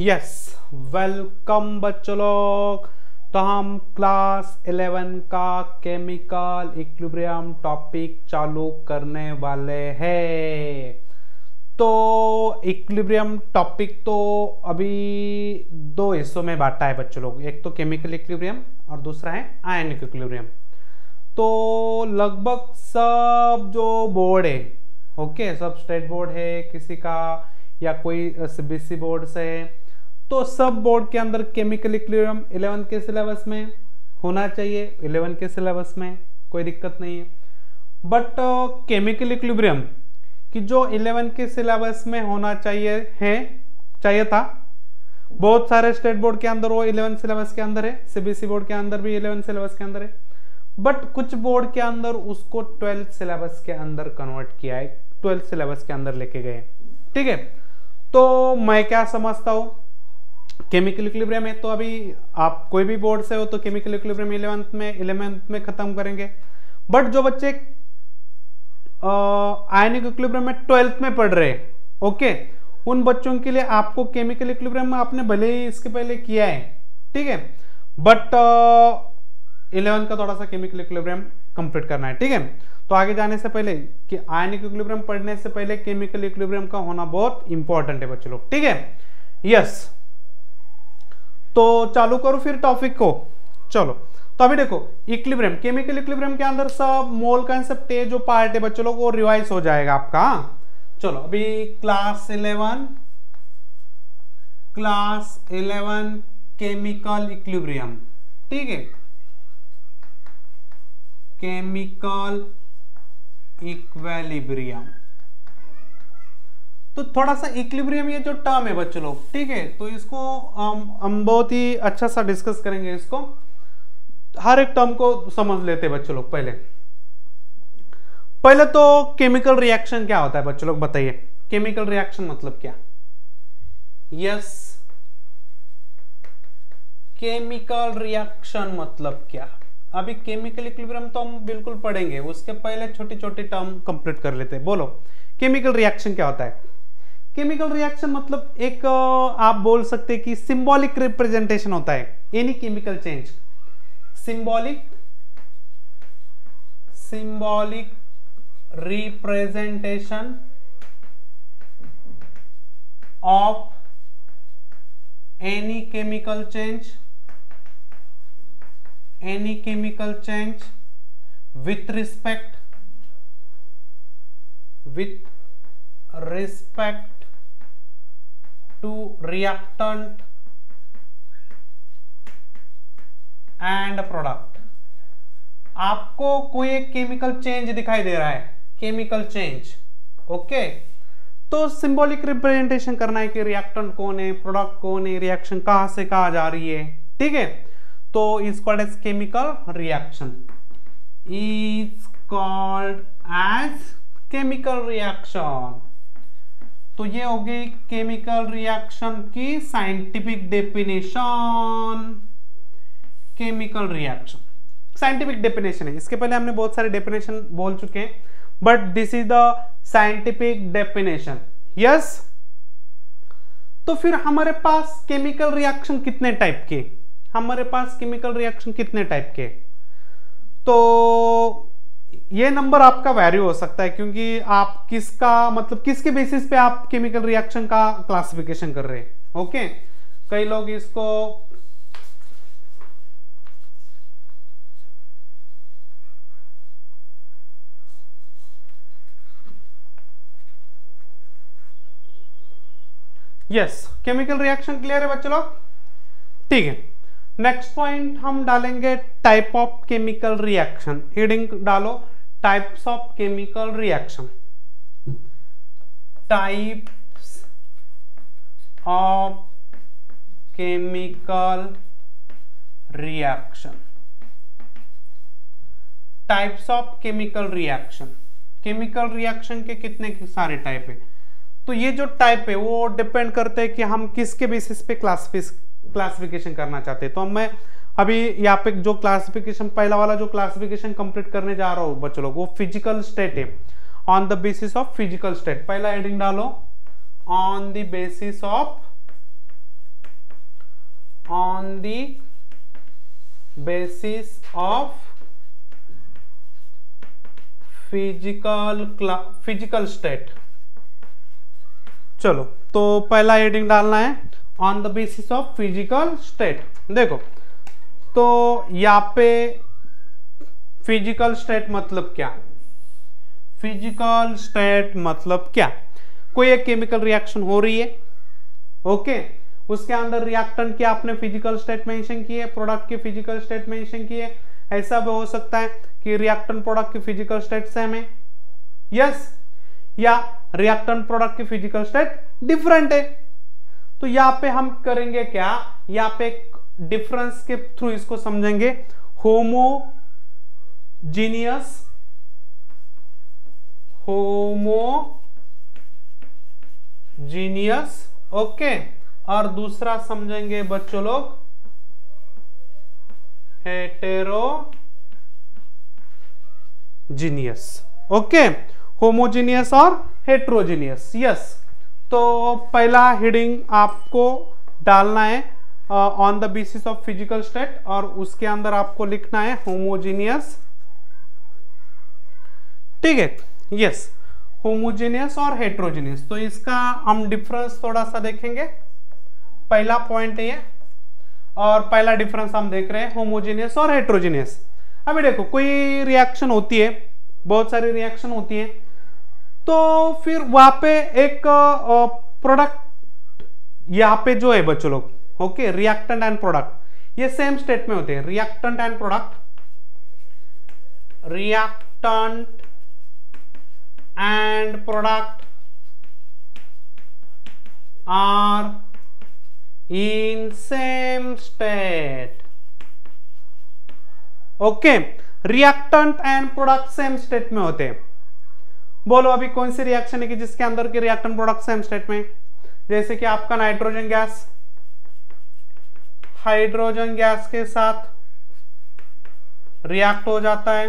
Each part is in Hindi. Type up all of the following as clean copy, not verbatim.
यस, वेलकम बच्चों लोग। तो हम क्लास 11 का केमिकल इक्विलिब्रियम टॉपिक चालू करने वाले हैं। तो इक्विलिब्रियम टॉपिक तो अभी दो हिस्सों में बांटा है बच्चों लोग, एक तो केमिकल इक्विलिब्रियम और दूसरा है आयनिक इक्विलिब्रियम। तो लगभग सब जो बोर्ड है, ओके, सब स्टेट बोर्ड है किसी का या कोई सीबीएसई बोर्ड से है, तो सब बोर्ड के अंदर केमिकल इक्विलिब्रियम 11 के सिलेबस में होना चाहिए। 11 के सिलेबस में कोई दिक्कत नहीं है, बट केमिकल इक्विलिब्रियम कि जो 11 के सिलेबस में होना चाहिए था, बहुत सारे स्टेट बोर्ड के अंदर वो 11 सिलेबस के अंदर है, सीबीएसई बोर्ड के अंदर भी 11 सिलेबस के अंदर है, बट कुछ बोर्ड के अंदर उसको 12 सिलेबस के अंदर कन्वर्ट किया है, 12 सिलेबस के अंदर लेके गए। ठीक है, तो मैं क्या समझता हूं, केमिकल इक्विलिब्रियम है तो अभी आप कोई भी बोर्ड से हो तो केमिकल इक्विलिब्रियम 11th में खत्म करेंगे, बट जो बच्चे आयनिक इक्विलिब्रियम में 12th में पढ़ रहे हैं, ओके, उन बच्चों के लिए आपको केमिकल इक्विलिब्रियम में आपने भले ही इसके पहले किया है, ठीक है, बट 11 का थोड़ा सा केमिकल इक्विलिब्रियम कंप्लीट करना है। ठीक है, तो आगे जाने से पहले कि आयनिक इक्विलिब्रियम पढ़ने से पहले केमिकल इक्विलिब्रियम का होना बहुत इंपॉर्टेंट है बच्चों लोग। ठीक है, यस, तो चालू करो फिर टॉपिक को। चलो, तो अभी देखो इक्विलिब्रियम, केमिकल इक्विलिब्रियम के अंदर सब मोल कंसेप्ट है, जो पार्ट है बच्चों लोग वो रिवाइज हो जाएगा आपका। चलो अभी क्लास 11 केमिकल इक्विलिब्रियम, ठीक है, केमिकल इक्विलिब्रियम। तो थोड़ा सा इक्विलिब्रियम ये जो टर्म है बच्चों लोग, ठीक है, तो इसको हम बहुत ही अच्छा सा डिस्कस करेंगे। इसको हर एक टर्म को समझ लेते हैं बच्चों लोग। पहले तो केमिकल रिएक्शन क्या होता है बच्चों लोग, बताइए केमिकल रिएक्शन मतलब क्या। यस, केमिकल रिएक्शन मतलब क्या। अभी केमिकल इक्विलिब्रियम तो हम बिल्कुल पढ़ेंगे, उसके पहले छोटी छोटी टर्म कंप्लीट कर लेते हैं। बोलो केमिकल रिएक्शन क्या होता है। केमिकल रिएक्शन मतलब एक आप बोल सकते हैं कि सिंबॉलिक रिप्रेजेंटेशन होता है any chemical change. Symbolic representation of any chemical change with respect to reactant and product। आपको कोई एक केमिकल चेंज दिखाई दे रहा है, केमिकल चेंज, ओके, तो सिंबॉलिक रिप्रेजेंटेशन करना है कि रिएक्टेंट कौन है, प्रोडक्ट कौन है, रिएक्शन कहां से कहां जा रही है। ठीक है, तो is called as chemical reaction, is called as chemical reaction. तो ये हो गई केमिकल रिएक्शन की scientific definition. Chemical reaction scientific definition है, इसके पहले हमने बहुत सारे डेफिनेशन बोल चुके हैं, but this is the scientific definition. Yes, तो फिर हमारे पास केमिकल रिएक्शन कितने टाइप के, तो ये नंबर आपका वैरी हो सकता है, क्योंकि आप किसके बेसिस पे आप केमिकल रिएक्शन का क्लासिफिकेशन कर रहे हैं। ओके, कई लोग इसको यस, केमिकल रिएक्शन क्लियर है बच्चों लोग। ठीक है, नेक्स्ट पॉइंट हम डालेंगे type of chemical reaction. Heading डालो types of chemical reaction. Types of chemical reaction. Types of chemical reaction, chemical reaction के कितने सारे टाइप है। तो ये जो टाइप है वो डिपेंड करते हैं कि हम किसके बेसिस पे क्लासिफिकेशन करना चाहते हैं। तो मैं अभी यहाँ पे जो क्लासिफिकेशन, पहला वाला जो क्लासिफिकेशन कंप्लीट करने जा रहा हूँ बच्चों लोग, वो फिजिकल स्टेट है, on the basis of physical state. पहला हेडिंग डालो on the basis of on the basis of physical state. चलो, तो पहला हेडिंग डालना है on the basis of physical state. देखो, तो यहाँ पे फिजिकल स्टेट मतलब क्या? फिजिकल स्टेट मतलब क्या? कोई एक केमिकल रिएक्शन हो रही है, ओके, उसके अंदर रिएक्टेंट की आपने फिजिकल स्टेट मेंशन की है, प्रोडक्ट की फिजिकल स्टेट मेंशन की है। ऐसा भी हो सकता है कि रिएक्टेंट प्रोडक्ट की फिजिकल स्टेट सेम है, यस, या रिएक्टेंट प्रोडक्ट की फिजिकल स्टेट डिफरेंट है। तो यहां पे हम करेंगे क्या, यहां पे डिफरेंस के थ्रू इसको समझेंगे। होमोजीनियस, ओके, और दूसरा समझेंगे बच्चों लोग हेटेरोजीनियस, ओके, होमोजीनियस और हेटेरोजीनियस, यस। तो पहला हेडिंग आपको डालना है on the basis of physical state, और उसके अंदर आपको लिखना है होमोजीनियस, ठीक है, यस, होमोजीनियस और हेटेरोजीनियस। तो इसका हम डिफरेंस थोड़ा सा देखेंगे। पहला पॉइंट है ये, और पहला डिफरेंस हम देख रहे हैं होमोजीनियस और हेटेरोजीनियस। अभी देखो, कोई रिएक्शन होती है, बहुत सारी रिएक्शन होती है, तो फिर वहां पे एक प्रोडक्ट यहां पे जो है बच्चों लोग, ओके, रिएक्टेंट एंड प्रोडक्ट ये सेम स्टेट में होते हैं। Reactant and product, reactant and product are in same state, okay, reactant and product same state में होते हैं। बोलो अभी कौन सी रिएक्शन है कि जिसके अंदर के रिएक्टेंट प्रोडक्ट सेम स्टेट में? जैसे कि आपका नाइट्रोजन गैस हाइड्रोजन गैस के साथ रिएक्ट हो जाता है,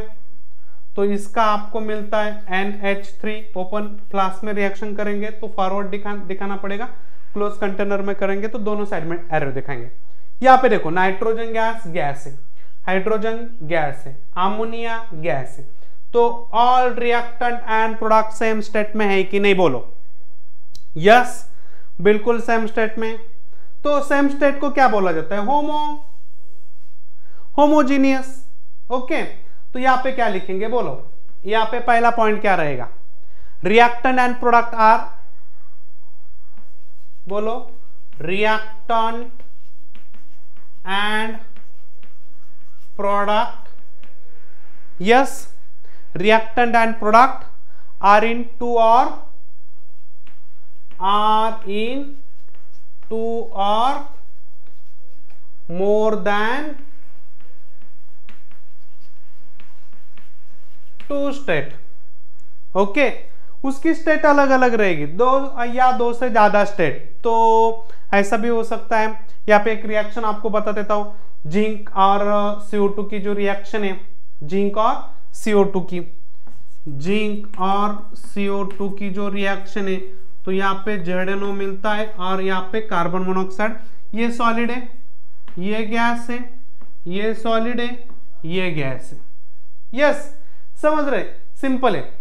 तो इसका आपको मिलता है NH3। ओपन फ्लास्क में रिएक्शन करेंगे तो फॉरवर्ड दिखाना पड़ेगा, क्लोज कंटेनर में करेंगे तो दोनों साइड में एरो दिखाएंगे। यहाँ पे देखो, नाइट्रोजन गैस गैस है, हाइड्रोजन गैस है, अमोनिया गैस है, तो all reactant and product same state में है कि नहीं? बोलो यस, बिल्कुल सेम स्टेट में। तो सेम स्टेट को क्या बोला जाता है? Homogeneous, okay. तो यहां पे क्या लिखेंगे? बोलो, यहां पे पहला पॉइंट क्या रहेगा? रिएक्टेंट एंड प्रोडक्ट आर, बोलो, reactant and product, yes, reactant and product are in two or more than two state, okay. उसकी स्टेट अलग अलग रहेगी, दो या दो से ज्यादा स्टेट। तो ऐसा भी हो सकता है। यहाँ पे एक रिएक्शन आपको बता देता हूं, जिंक और CO2 की जो रिएक्शन है, जिंक और CO2 की, जिंक और CO2 की जो रिएक्शन है, तो यहाँ पे ZNO मिलता है और यहाँ पे कार्बन मोनोऑक्साइड। ये सॉलिड है, ये गैस है, ये सॉलिड है, ये गैस है, यस, समझ रहे? सिंपल है।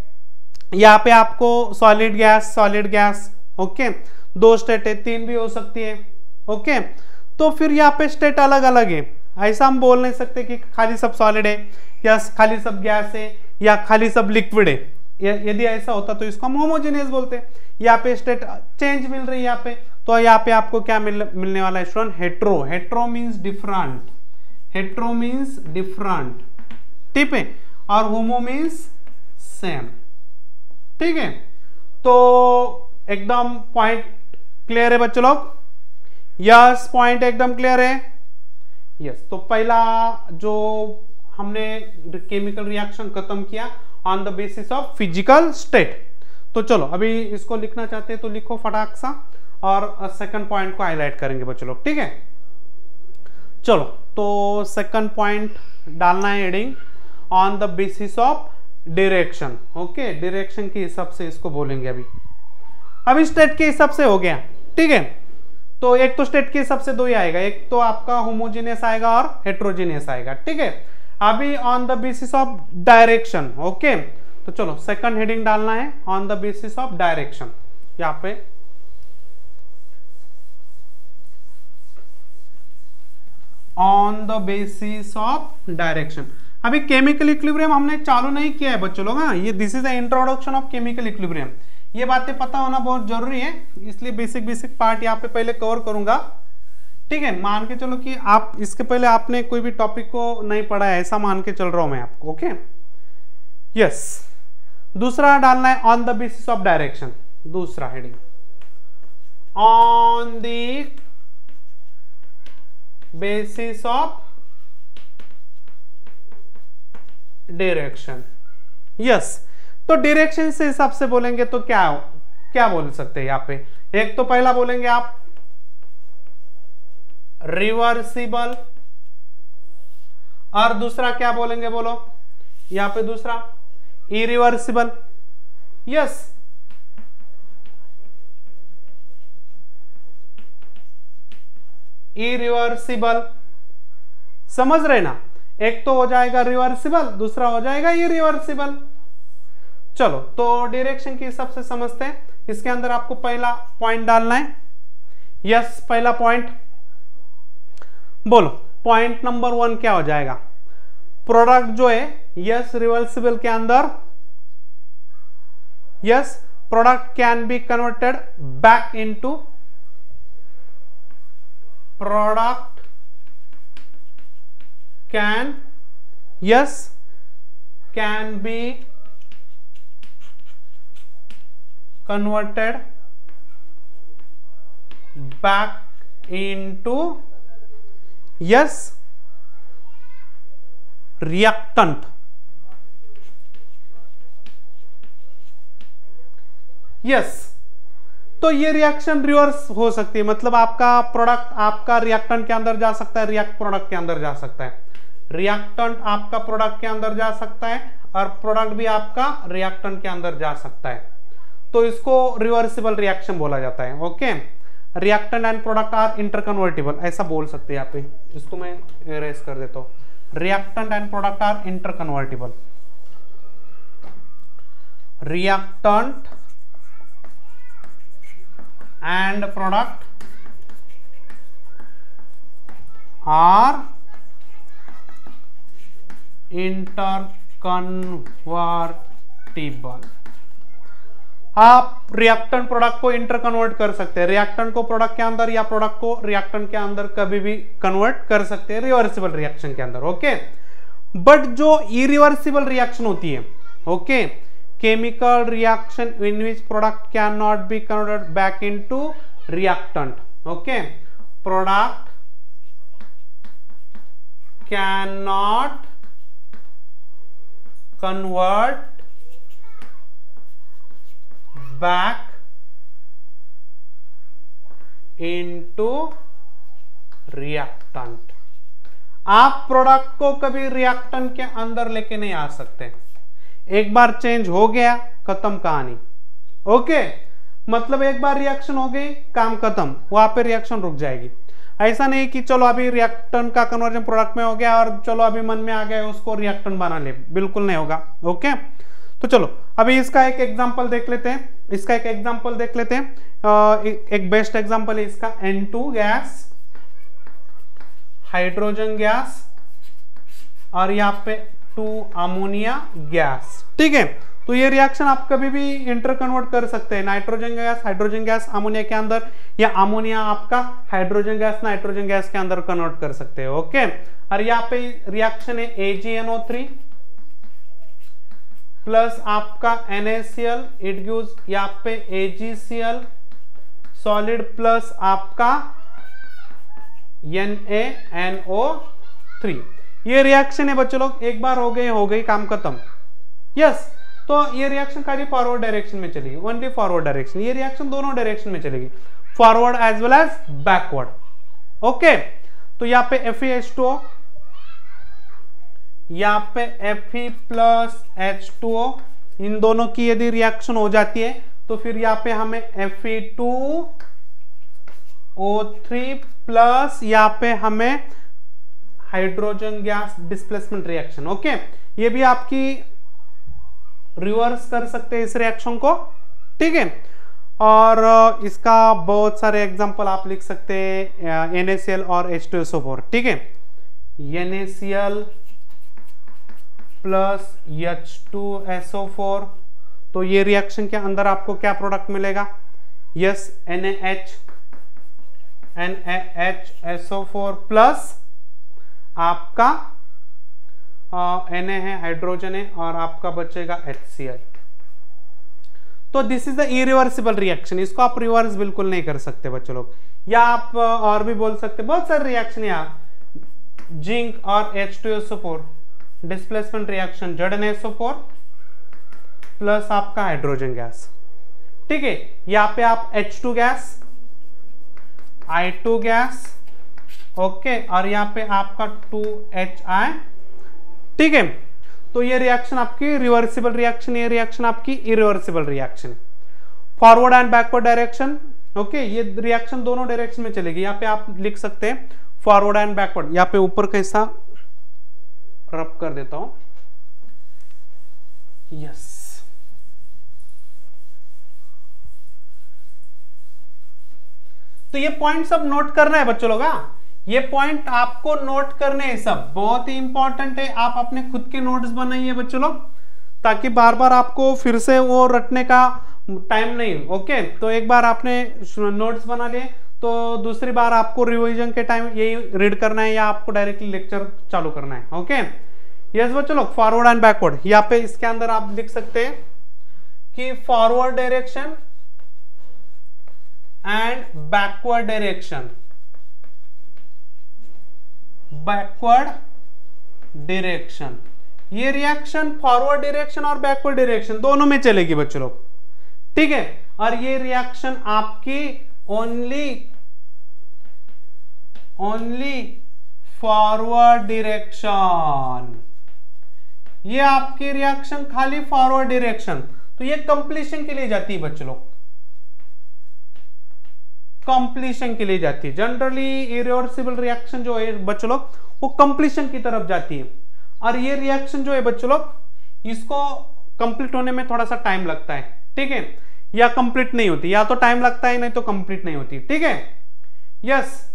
यहाँ पे आपको सॉलिड गैस, ओके, दो स्टेट है, तीन भी हो सकती है, ओके। तो फिर यहाँ पे स्टेट अलग अलग है। ऐसा हम बोल नहीं सकते कि खाली सब सॉलिड है या खाली सब गैस है या खाली सब लिक्विड है। यदि ऐसा होता तो इसको हम होमोजेनियस बोलते हैं। यहाँ पे स्टेट चेंज मिल रही है यहाँ पे, तो यहाँ पे आपको क्या मिलने वाला है student? Hetero means different, hetero means different, ठीक है, और होमो मीन्स सेम, ठीक है। तो एकदम पॉइंट क्लियर है बच्चों लोग? यस, पॉइंट एकदम क्लियर है, यस। तो पहला जो हमने केमिकल रिएक्शन खत्म किया on the basis of physical state. तो चलो अभी इसको लिखना चाहते हैं तो लिखो फटाक सा, और सेकंड पॉइंट को हाईलाइट करेंगे बच्चों लोग, ठीक है। चलो, तो सेकंड पॉइंट डालना है heading on the basis of direction, okay. Direction के हिसाब से इसको बोलेंगे। अभी स्टेट के हिसाब से हो गया, ठीक है। तो एक तो स्टेट के हिसाब से दो ही आएगा, एक तो आपका होमोजेनियस आएगा और हेट्रोजेनियस आएगा, ठीक है। अभी on the basis of direction, okay, तो चलो सेकंड हेडिंग डालना है on the basis of direction, यहां पे on the basis of direction. अभी केमिकल इक्विलिब्रियम हमने चालू नहीं किया है बच्चों लोग, हाँ, ये this is the introduction of chemical equilibrium. ये बातें पता होना बहुत जरूरी है, इसलिए बेसिक पार्ट यहाँ पे पहले कवर करूंगा, ठीक है। मान के चलो कि आप इसके पहले आपने कोई भी टॉपिक को नहीं पढ़ा है, ऐसा मान के चल रहा हूं मैं आपको, ओके। यस, दूसरा डालना है on the basis of direction, दूसरा heading on the basis of direction. Yes, तो डायरेक्शन से हिसाब से बोलेंगे तो क्या बोल सकते हैं यहाँ पे। एक तो पहला बोलेंगे आप रिवर्सिबल, और दूसरा क्या बोलेंगे बोलो यहाँ पे, दूसरा इरिवर्सिबल। यस, इरिवर्सिबल, समझ रहे ना, एक तो हो जाएगा रिवर्सिबल, दूसरा हो जाएगा इरिवर्सिबल। चलो तो डायरेक्शन के हिसाब से समझते हैं। इसके अंदर आपको पहला पॉइंट डालना है। यस, पहला पॉइंट बोलो, पॉइंट नंबर 1 क्या हो जाएगा, प्रोडक्ट जो है, यस, रिवर्सिबल के अंदर, yes, product can be converted back into, product can, yes, can be converted back into, yes, reactant। Yes, तो ये रिएक्शन रिवर्स हो सकती है, मतलब आपका प्रोडक्ट आपका रिएक्टेंट के अंदर जा सकता है, रिएक्ट प्रोडक्ट के अंदर जा सकता है, रिएक्टेंट आपका प्रोडक्ट के अंदर जा सकता है, और प्रोडक्ट भी आपका रिएक्टेंट के अंदर जा सकता है। तो इसको रिवर्सिबल रिएक्शन बोला जाता है, okay. Reactant and product are interconvertible, ऐसा बोल सकते हैं यहाँ पे, इसको मैं इरेज कर देता हूँ। Reactant and product are interconvertible, reactant and product are interconvertible. आप रिएक्टेंट प्रोडक्ट को इंटर कन्वर्ट कर सकते हैं, रिएक्टेंट को प्रोडक्ट के अंदर या प्रोडक्ट को रिएक्टेंट के अंदर कभी भी कन्वर्ट कर सकते हैं रिवर्सिबल रिएक्शन के अंदर, ओके। बट जो इरिवर्सिबल रिएक्शन होती है, okay, chemical reaction in which product can not be converted back into reactant, okay, product can not convert back into reactant। आप प्रोडक्ट को कभी रिएक्टेंट के अंदर लेके नहीं आ सकते, एक बार चेंज हो गया खत्म कहानी, ओके। मतलब एक बार रिएक्शन हो गई काम खत्म, वहां पे रिएक्शन रुक जाएगी। ऐसा नहीं कि चलो अभी रिएक्टेंट का कन्वर्जन प्रोडक्ट में हो गया और चलो अभी मन में आ गया उसको रिएक्टेंट बना ले, बिल्कुल नहीं होगा, ओके। तो चलो अभी इसका एक एग्जांपल देख लेते हैं, इसका एक एग्जांपल देख लेते हैं। एक बेस्ट एग्जांपल है इसका N2 गैस, हाइड्रोजन गैस, और यहाँ पे 2 अमोनिया गैस, ठीक है। तो ये रिएक्शन आप कभी भी इंटर कन्वर्ट कर सकते हैं, nitrogen gas hydrogen gas ammonia के अंदर, या अमोनिया आपका हाइड्रोजन गैस नाइट्रोजन गैस के अंदर कन्वर्ट कर सकते हैं, ओके। और यहाँ पे रिएक्शन है AgNO3 प्लस आपका NaCl, इट गिव्स यहाँ पे AgCl सॉलिड प्लस आपका NaNO3। ये रिएक्शन है बच्चों लोग, एक बार हो गई काम खत्म, यस। तो ये रिएक्शन खाली फॉरवर्ड डायरेक्शन में चलेगी, ओनली फॉरवर्ड डायरेक्शन। ये रिएक्शन दोनों डायरेक्शन में चलेगी, forward as well as backward, okay. तो यहाँ पे FeH2O, यहाँ पे Fe प्लस H2O, इन दोनों की यदि रिएक्शन हो जाती है तो फिर यहाँ पे हमें Fe2 O3 प्लस यहाँ पे हमें hydrogen gas displacement reaction. Okay, ये भी आपकी रिवर्स कर सकते हैं इस रिएक्शन को, ठीक है। और इसका बहुत सारे एग्जांपल आप लिख सकते हैं, NaCl और H2SO4, ठीक है। NaCl प्लस H2SO4, तो ये रिएक्शन के अंदर आपको क्या प्रोडक्ट मिलेगा? यस, NaHSO4 प्लस आपका Na है, हाइड्रोजन है, और आपका बचेगा HCl। तो this is the irreversible reaction, इसको आप रिवर्स बिल्कुल नहीं कर सकते बच्चों लोग। या आप और भी बोल सकते, बहुत सारे रिएक्शन यहाँ, जिंक और H2SO4 displacement reaction, ZnSO4 plus आपका हाइड्रोजन गैस, ठीक है। यहाँ पे आप H2 gas, I2 gas, okay, और यहाँ पे आपका 2HI, ठीक है। तो ये रिएक्शन आपकी रिवर्सिबल रिएक्शन, ये रिएक्शन आपकी irreversible reaction. Forward and backward direction, okay, ये रिएक्शन दोनों डायरेक्शन में चलेगी। यहाँ पे आप लिख सकते हैं फॉरवर्ड एंड बैकवर्ड। यहाँ पे ऊपर कैसा रब कर देता हूं, यस। तो ये पॉइंट सब नोट करना है बच्चों लोग, ये पॉइंट आपको नोट करने हैं, सब बहुत ही इंपॉर्टेंट है। आप अपने खुद के नोट्स बनाइए बच्चों लोग, ताकि बार बार आपको फिर से वो रटने का टाइम नहीं। ओके, तो एक बार आपने नोट्स बना लिए तो दूसरी बार आपको रिवीजन के टाइम यही रीड करना है या आपको डायरेक्टली लेक्चर चालू करना है। ओके, यस बच्चों लोग, फॉरवर्ड एंड बैकवर्ड, यहाँ पे इसके अंदर आप लिख सकते हैं कि forward direction and backward direction, backward direction, ये रिएक्शन फॉरवर्ड डायरेक्शन और बैकवर्ड डायरेक्शन दोनों में चलेगी बच्चों लोग, ठीक है। और ये रिएक्शन आपकी ओनली फॉरवर्ड डायरेक्शन, ये आपकी रिएक्शन खाली फॉरवर्ड डायरेक्शन। तो ये कंप्लीशन के लिए जाती है बच्चों लोग, कंप्लीशन के लिए जाती है। जनरली इरिवर्सिबल रिएक्शन जो है बच्चों लोग वो कंप्लीशन की तरफ जाती है, और ये रिएक्शन जो है बच्चों लोग इसको कंप्लीट होने में थोड़ा सा टाइम लगता है, ठीक है, या कंप्लीट नहीं होती, या तो टाइम लगता है नहीं तो कंप्लीट नहीं होती, ठीक है। यस,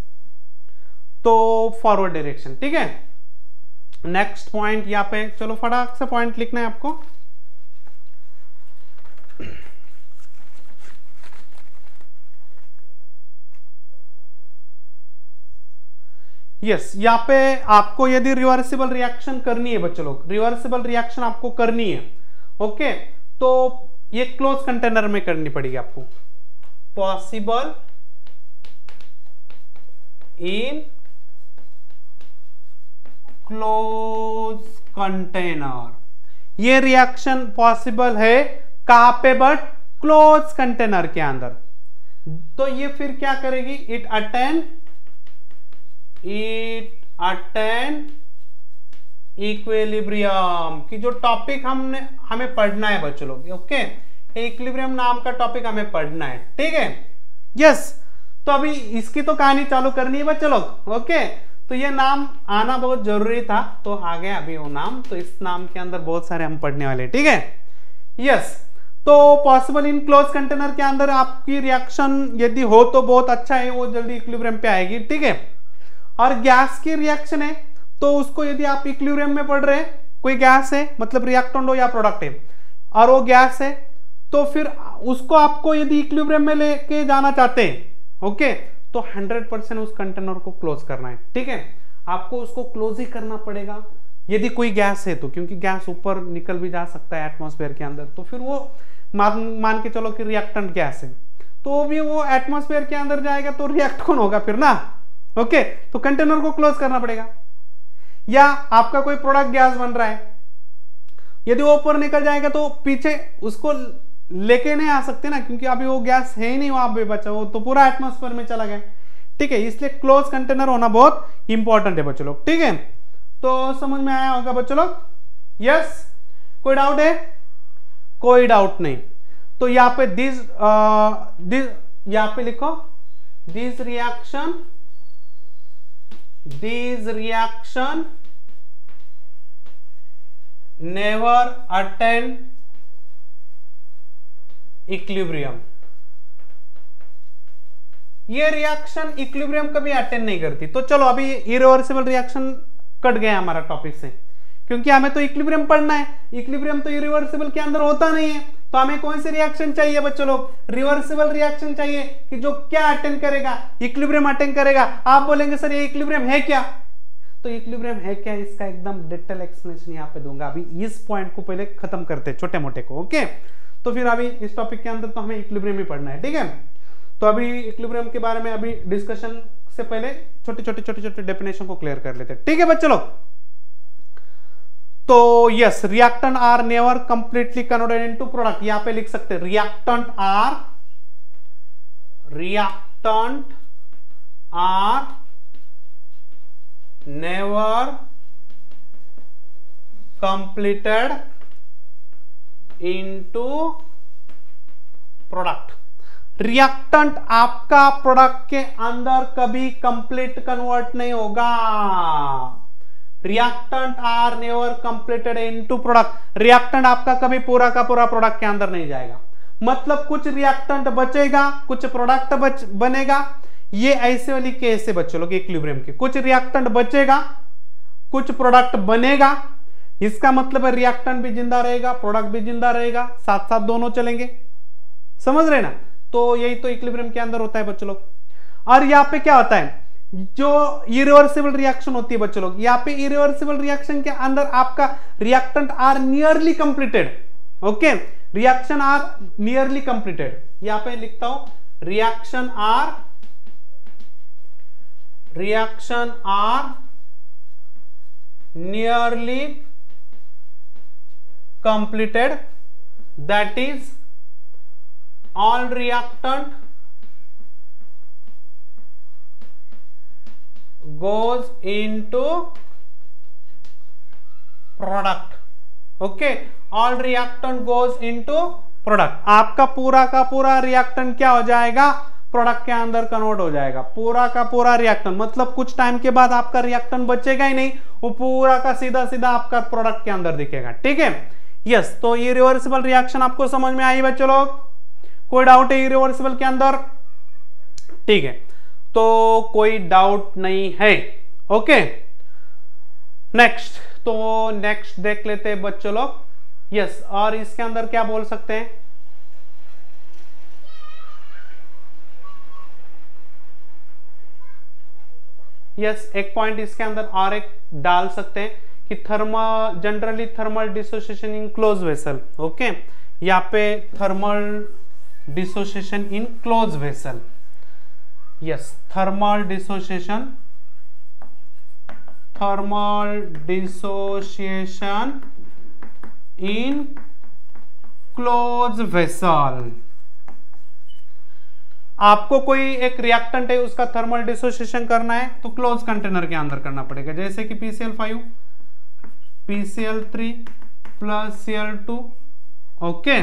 तो फॉरवर्ड डायरेक्शन, ठीक है। नेक्स्ट पॉइंट यहाँ पे, चलो फटाक से पॉइंट लिखना है आपको। यस, यहाँ पे आपको यदि रिवर्सिबल रिएक्शन करनी है बच्चों लोग, रिवर्सिबल रिएक्शन आपको करनी है, ओके, तो ये क्लोज कंटेनर में करनी पड़ेगी आपको। पॉसिबल इन क्लोज कंटेनर, ये रिएक्शन पॉसिबल है कहां पे? बट क्लोज कंटेनर के अंदर। तो ये फिर क्या करेगी? इट अटेन इक्विलिब्रियम की जो टॉपिक हमें पढ़ना है बच्चों लोग, ओके, इक्विलिब्रियम नाम का टॉपिक हमें पढ़ना है, ठीक है। यस, तो अभी इसकी तो कहानी चालू करनी है बच्चों लोग, ओके। तो ये नाम आना बहुत जरूरी था, तो आ गया अभी वो नाम। तो इस नाम के अंदर बहुत सारे हम पढ़ने वाले, ठीक है। यस, तो पॉसिबल इन क्लोज कंटेनर के अंदर आपकी रिएक्शन यदि हो तो बहुत अच्छा है, वो जल्दी इक्विलिब्रियम पे आएगी, ठीक है। और गैस की रिएक्शन है तो उसको यदि आप इक्विलिब्रियम में पढ़ रहे हैं, कोई गैस है मतलब रिएक्टेंट हो या प्रोडक्ट है, और वो गैस है, तो फिर उसको आपको यदि इक्विलिब्रियम में लेके जाना चाहते हैं, ओके, तो 100% उस कंटेनर को क्लोज करना है, ठीक है। आपको उसको क्लोज ही करना पड़ेगा यदि कोई गैस है तो, क्योंकि गैस ऊपर निकल भी जा सकता है एटमॉस्फेयर के अंदर, तो फिर वो मान के चलो कि रिएक्टेंट गैस है, तो भी वो एटमॉस्फेयर के अंदर जाएगा तो रिएक्ट कौन होगा फिर ना, ओके। तो कंटेनर को क्लोज करना पड़ेगा। या आपका कोई प्रोडक्ट गैस बन रहा है, यदि वो ऊपर निकल जाएगा तो पीछे उसको लेके नहीं आ सकते ना, क्योंकि अभी वो गैस है ही नहीं वहां पे बचा, वो तो पूरा एटमॉस्फेयर में चला गया, ठीक है। इसलिए क्लोज कंटेनर होना बहुत इंपॉर्टेंट है बच्चों लोग, ठीक है। तो समझ में आया होगा बच्चों लोग? यस, कोई डाउट है? कोई डाउट नहीं। तो यहाँ पे दिस यहाँ पे लिखो these reaction never attain equilibrium. ये रिएक्शन इक्विलिब्रियम कभी अटेंड नहीं करती। तो चलो अभी इरिवर्सिबल रिएक्शन कट गया हमारा टॉपिक से, क्योंकि हमें तो इक्विलिब्रियम पढ़ना है। इक्विलिब्रियम तो इरिवर्सिबल के अंदर होता नहीं है, तो हमें कौन सी रिएक्शन चाहिए बच्चों लोग? रिवर्सिबल रिएक्शन चाहिए कि जो क्या अटेंड करेगा? इक्विलिब्रियम अटेंड करेगा। आप बोलेंगे सर ये इक्विलिब्रियम है क्या? तो इक्विलिब्रियम है क्या, इसका एकदम डिटेल एक्सप्लेनेशन यहाँ पे दूंगा। अभी इस पॉइंट को पहले खत्म करते हैं, छोटे मोटे को। ओके, तो फिर अभी इस टॉपिक के अंदर तो हमें इक्विलिब्रियम ही पढ़ना है, ठीक है। तो अभी इक्विलिब्रियम के बारे में अभी डिस्कशन से पहले छोटे छोटे डेफिनेशन को क्लियर कर लेते हैं, ठीक है बच्चों लोग। तो yes, reactant are never completely converted into product. यहां पे लिख सकते हैं reactant are never completed into product. Reactant आपका प्रोडक्ट के अंदर कभी कंप्लीट कन्वर्ट नहीं होगा। Reactant are never completed into product. Reactant आपका कभी पूरा का पूरा प्रोडक्ट के अंदर नहीं जाएगा। मतलब कुछ रिएक्टेंट बचेगा, कुछ प्रोडक्ट बनेगा। ये ऐसे वाली केस है बच्चों लोग इक्विलिब्रियम की। कुछ रिएक्टेंट बचेगा, कुछ प्रोडक्ट बनेगा। इसका मतलब है रिएक्टेंट भी जिंदा रहेगा, प्रोडक्ट भी जिंदा रहेगा, साथ साथ दोनों चलेंगे। समझ रहे ना? तो यही तो इक्विलिब्रियम के अंदर होता है बच्चों लोग। और यहाँ पे क्या होता है, जो इरिवर्सिबल रिएक्शन होती है बच्चों लोग, यहाँ पे इरिवर्सिबल रिएक्शन के अंदर आपका reactant are nearly completed. Okay, reaction are nearly completed. यहाँ पे लिखता हूं reaction are nearly completed, that is all reactant goes into product. Okay, all reactant goes into product. आपका पूरा का पूरा रिएक्टेंट क्या हो जाएगा? प्रोडक्ट के अंदर कन्वर्ट हो जाएगा। पूरा का पूरा रिएक्टेंट, मतलब कुछ टाइम के बाद आपका रिएक्टेंट बचेगा ही नहीं, वो पूरा का सीधा सीधा आपका प्रोडक्ट के अंदर दिखेगा, ठीक है। यस, तो ये रिवर्सिबल रिएक्शन आपको समझ में आई बच्चों लोग? कोई डाउट है रिवर्सिबल के अंदर? ठीक है, तो कोई डाउट नहीं है। ओके, नेक्स्ट, तो नेक्स्ट देख लेते हैं बच्चों लोग। यस, और इसके अंदर क्या बोल सकते हैं? यस, एक पॉइंट इसके अंदर और एक डाल सकते हैं कि generally thermal dissociation in close vessel. Okay, यहाँ पे thermal dissociation in close vessel. Yes, thermal dissociation in close vessel. आपको कोई एक रिएक्टेंट है, उसका थर्मल डिसोसिएशन करना है तो क्लोज कंटेनर के अंदर करना पड़ेगा, जैसे कि PCl5 PCl3 plus Cl2। Okay,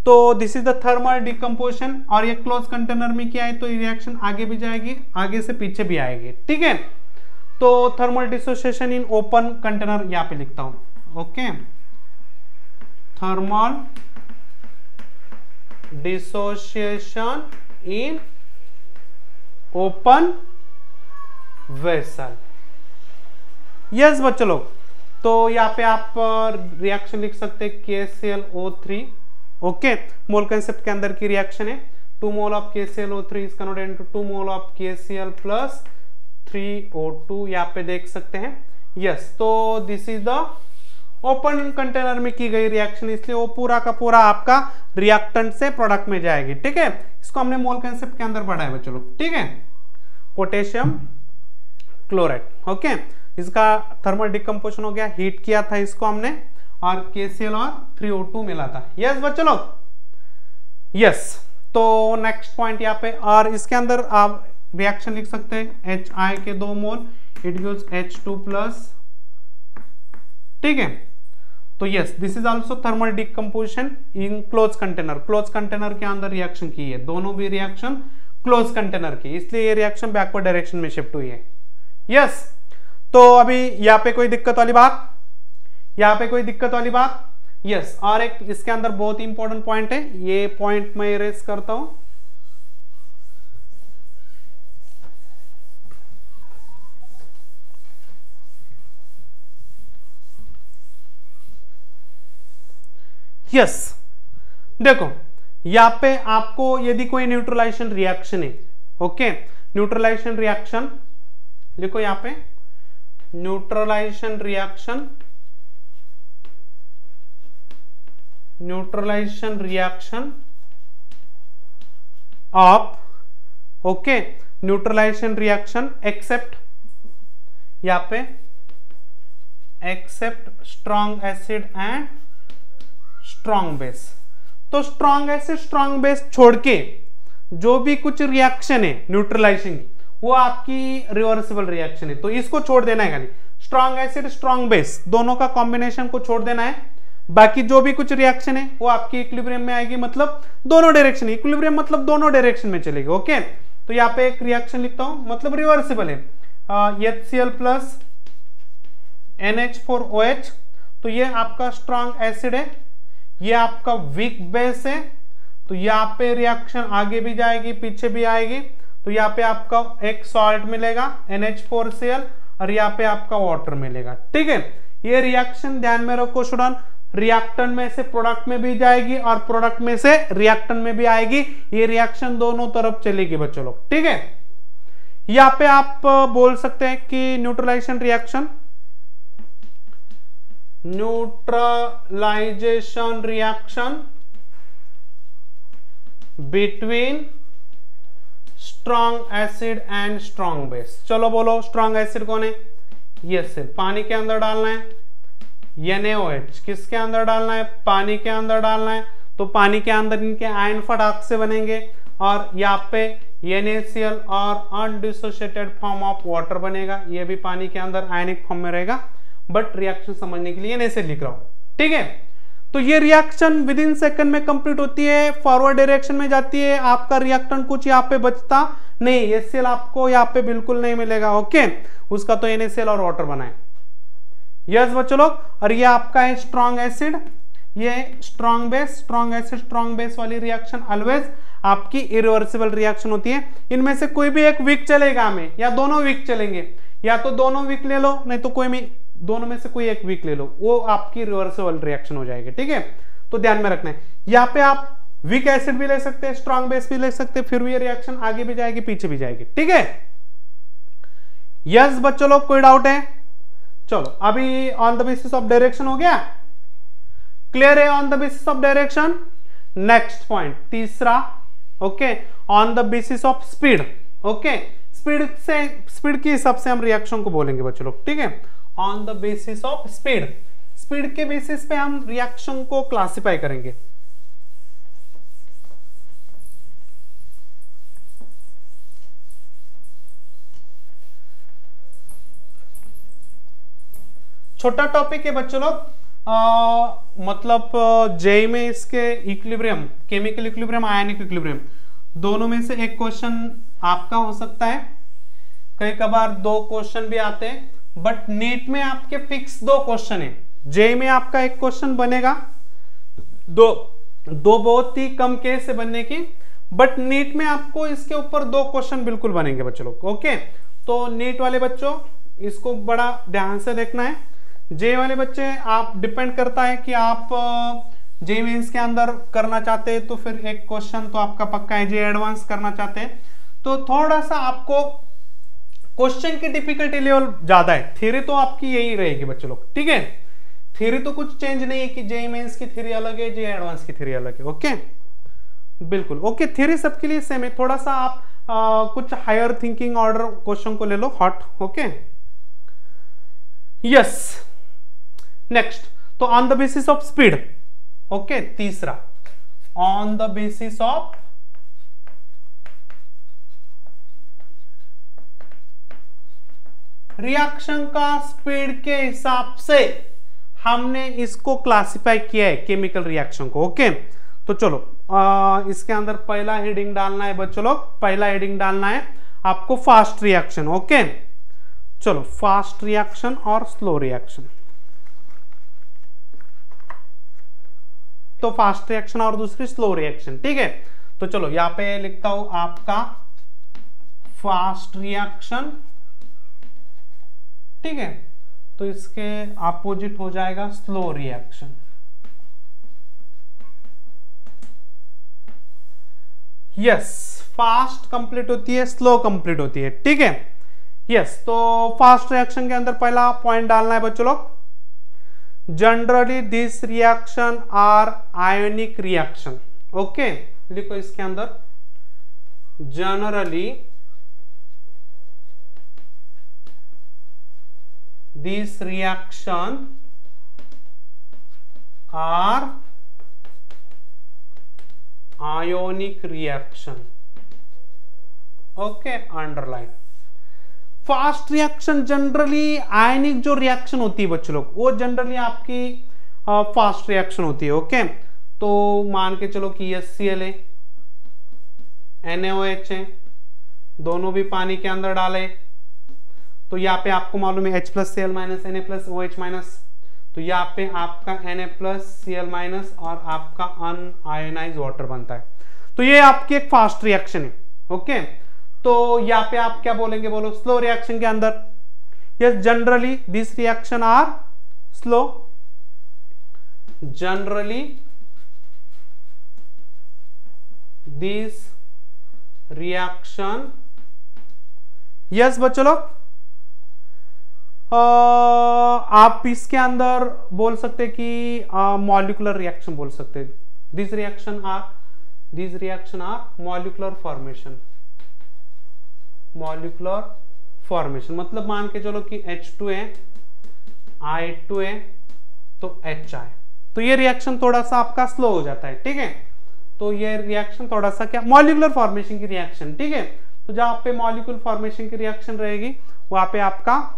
तो this is the thermal decomposition. और ये क्लोज कंटेनर में क्या है, तो रिएक्शन आगे भी जाएगी, आगे से पीछे भी आएगी, ठीक है। तो thermal dissociation in open container यहां पे लिखता हूं। Okay, thermal dissociation in open vessel. Yes बच्चों लोग, तो यहाँ पे आप रिएक्शन लिख सकते हैं KClO3। ओके, मोल कंसेप्ट के अंदर की रिएक्शन है। 2 mole of KClO3 is converted into 2 mole of KCl plus 3O2। यहाँ पे देख सकते हैं। यस, तो this is the open container में की गई रिएक्शन, इसलिए वो पूरा का पूरा आपका रिएक्टेंट से प्रोडक्ट में जाएगी, ठीक है। इसको हमने मोल कंसेप्ट के अंदर पढ़ा है बच्चों लोग, ठीक है। Potassium chloride. ओके, इसका थर्मल डिकम्पोजिशन हो गया, हीट किया था इसको हमने, और KCl और 3O2 मिला था। यस बच्चों लोग, यस। तो नेक्स्ट पॉइंट यहाँ पे, और इसके अंदर आप रिएक्शन लिख सकते हैं HI के 2 मोल, इट गिव्स H2 प्लस, ठीक है। तो yes, this is also thermal decomposition in close container. Close container के अंदर रिएक्शन की है, दोनों भी रिएक्शन क्लोज कंटेनर की, इसलिए ये रिएक्शन बैकवर्ड डायरेक्शन में शिफ्ट हुई है। यस, तो अभी यहां पे कोई दिक्कत वाली बात, यहां पे कोई दिक्कत वाली बात? यस, और एक इसके अंदर बहुत इंपॉर्टेंट पॉइंट है, ये पॉइंट मैं इरेज करता हूं। यस, देखो यहां पे आपको यदि कोई न्यूट्रलाइजेशन रिएक्शन है, ओके, न्यूट्रलाइजेशन रिएक्शन देखो यहां पे neutralisation reaction, neutralisation reaction of, okay, neutralisation reaction except, यहां पे except strong acid and strong base. तो स्ट्रॉन्ग एसिड स्ट्रॉन्ग बेस छोड़ के जो भी कुछ रिएक्शन है न्यूट्रलाइजेशन की, वो आपकी रिवर्सिबल रिएक्शन है, तो इसको छोड़ देना है। खाली स्ट्रॉन्ग एसिड स्ट्रॉन्ग बेस दोनों का कॉम्बिनेशन को छोड़ देना है, बाकी जो भी कुछ रिएक्शन है वो आपकी इक्विलिब्रियम में आएगी, मतलब दोनों डायरेक्शन, इक्विलिब्रियम मतलब दोनों डायरेक्शन में चलेगी। ओके, तो यहाँ पे एक रिएक्शन लिखता हूं, मतलब रिवर्सिबल है, HCl प्लस NH4OH, तो ये आपका स्ट्रॉन्ग एसिड है, ये आपका वीक बेस है, तो यहाँ पे रिएक्शन आगे भी जाएगी पीछे भी आएगी, तो यहाँ पे आपका एक सॉल्ट मिलेगा NH4Cl और यहाँ पे आपका वाटर मिलेगा। ठीक है, ये रिएक्शन ध्यान में रखो स्टूडेंट, रिएक्टेंट में से प्रोडक्ट में भी जाएगी और प्रोडक्ट में से रिएक्टेंट में भी आएगी, ये रिएक्शन दोनों तरफ चलेगी बच्चों लोग। ठीक है, यहाँ पे आप बोल सकते हैं कि neutralisation reaction, neutralisation reaction between strong acid and strong base. चलो बोलो, स्ट्रॉन्ग एसिड कौन है? ये सिर्फ पानी के अंदर डालना है, NaOH किसके अंदर डालना है? पानी के अंदर डालना है, तो पानी के अंदर इनके आयन फटाक से बनेंगे और यहाँ पे NaCl और अनडिसोसिएटेड फॉर्म ऑफ वाटर बनेगा, ये भी पानी के अंदर आयनिक फॉर्म में रहेगा, बट रिएक्शन समझने के लिए NaCl लिख रहा हूं। ठीक है, तो ये रिएक्शन विद इन सेकंड में कंप्लीट होती है, फॉरवर्ड डायरेक्शन में जाती है, आपका रिएक्टेंट कुछ यहाँ पे बचता नहीं, HCl आपको यहाँ पे बिल्कुल नहीं मिलेगा। ओके, उसका तो NaCl और वाटर बनाए। यस बच्चों लोग, और ये आपका है स्ट्रॉन्ग एसिड, ये strong base, strong acid strong base वाली रिएक्शन ऑलवेज आपकी इरिवर्सिबल रिएक्शन होती है। इनमें से कोई भी एक वीक चलेगा हमें, या दोनों वीक चलेंगे, या तो दोनों वीक ले लो, नहीं तो कोई भी दोनों में से कोई एक वीक ले लो, वो आपकी रिवर्सिबल रिएक्शन हो जाएगी। ठीक है, तो ध्यान में रखना है, यहाँ पे आप वीक एसिड भी ले सकते हैं, स्ट्रॉन्ग बेस भी ले सकते हैं, फिर भी ये रिएक्शन आगे भी जाएगी पीछे भी जाएगी। ठीक है, यस बच्चों लोग, कोई डाउट है? चलो अभी on the basis of direction हो गया, क्लियर है on the basis of direction. Next point तीसरा, okay, on the basis of speed. Okay, speed से, स्पीड के हिसाब से हम रिएक्शन को बोलेंगे बच्चों लोग। ठीक है, on the basis of speed, speed के बेसिस पे हम रिएक्शन को क्लासिफाई करेंगे। छोटा टॉपिक है बच्चों लोग, मतलब जेई में इसके equilibrium, chemical equilibrium, ionic equilibrium, दोनों में से एक क्वेश्चन आपका हो सकता है, कई कबार दो क्वेश्चन भी आते हैं, बट नीट में आपके फिक्स दो क्वेश्चन है। जेई में आपका एक क्वेश्चन बनेगा, दो बहुत ही कम केस से बनने की, बट नीट में आपको इसके ऊपर दो क्वेश्चन बिल्कुल बनेंगे बच्चों लोग। ओके, तो नीट वाले बच्चों इसको बड़ा ध्यान से देखना है। जे वाले बच्चे आप डिपेंड करता है कि आप जे मेंस के अंदर करना चाहते हैं तो फिर एक क्वेश्चन तो आपका पक्का है, जे एडवांस करना चाहते हैं तो थोड़ा सा आपको क्वेश्चन की डिफिकल्टी लेवल ज्यादा है। थ्योरी तो आपकी यही रहेगी बच्चों लोग। ठीक है, थ्योरी तो कुछ चेंज नहीं है कि जे मेंस की थ्योरी अलग है, जे एडवांस की थ्योरी अलग है। ओके, बिल्कुल ओके, थ्योरी सबके लिए सेम है, थोड़ा सा आप कुछ हायर थिंकिंग ऑर्डर क्वेश्चन को ले लो हॉट। ओके, यस, नेक्स्ट, तो on the basis of speed. Okay, तीसरा, on the basis of reaction का स्पीड के हिसाब से हमने इसको क्लासिफाई किया है केमिकल रिएक्शन को। ओके, तो चलो इसके अंदर पहला हेडिंग डालना है बच्चों लोग, पहला हेडिंग डालना है आपको फास्ट रिएक्शन। ओके चलो, फास्ट रिएक्शन और स्लो रिएक्शन। तो फास्ट रिएक्शन और दूसरी स्लो रिएक्शन, ठीक है। तो चलो यहां पे लिखता हूं आपका फास्ट रिएक्शन, ठीक है। तो इसके अपोजिट हो जाएगा slow reaction. Yes, fast complete होती है, स्लो कंप्लीट होती है, ठीक है। यस, तो फास्ट रिएक्शन के अंदर पहला पॉइंट डालना है बच्चों लोग, generally this reaction are ionic reaction. Okay लिखो इसके अंदर, generally this reaction are ionic reaction। Okay underline. Fast reaction generally ionic जो रिएक्शन होती है बच्चों लोग, वो जनरली आपकी फास्ट रिएक्शन होती है। ओके तो मान के चलो कि HCl है, NaOH है, दोनों भी पानी के अंदर डाले, तो यहाँ पे आपको मालूम है H+Cl- Na+OH-, तो यहाँ पे आपका Na+Cl- और आपका अनआयोनाइज्ड वाटर बनता है। तो ये आपकी एक फास्ट रिएक्शन है। ओके तो यहाँ पे आप क्या बोलेंगे, बोलो स्लो रिएक्शन के अंदर, yes generally this reaction are slow, generally this reaction, yes बच्चों लोग आप इसके अंदर बोल सकते कि मॉलिक्यूलर रिएक्शन बोल सकते हैं। This reaction are molecular formation, molecular formation मतलब मान के चलो कि H2 है, I2 है, तो HI, तो ये रिएक्शन थोड़ा सा आपका स्लो हो जाता है, ठीक है। तो ये रिएक्शन थोड़ा सा क्या, मॉलिक्यूलर फॉर्मेशन की रिएक्शन, ठीक है। तो जहां पे मॉलिक्यूल फॉर्मेशन की रिएक्शन रहेगी वहां पे आपका,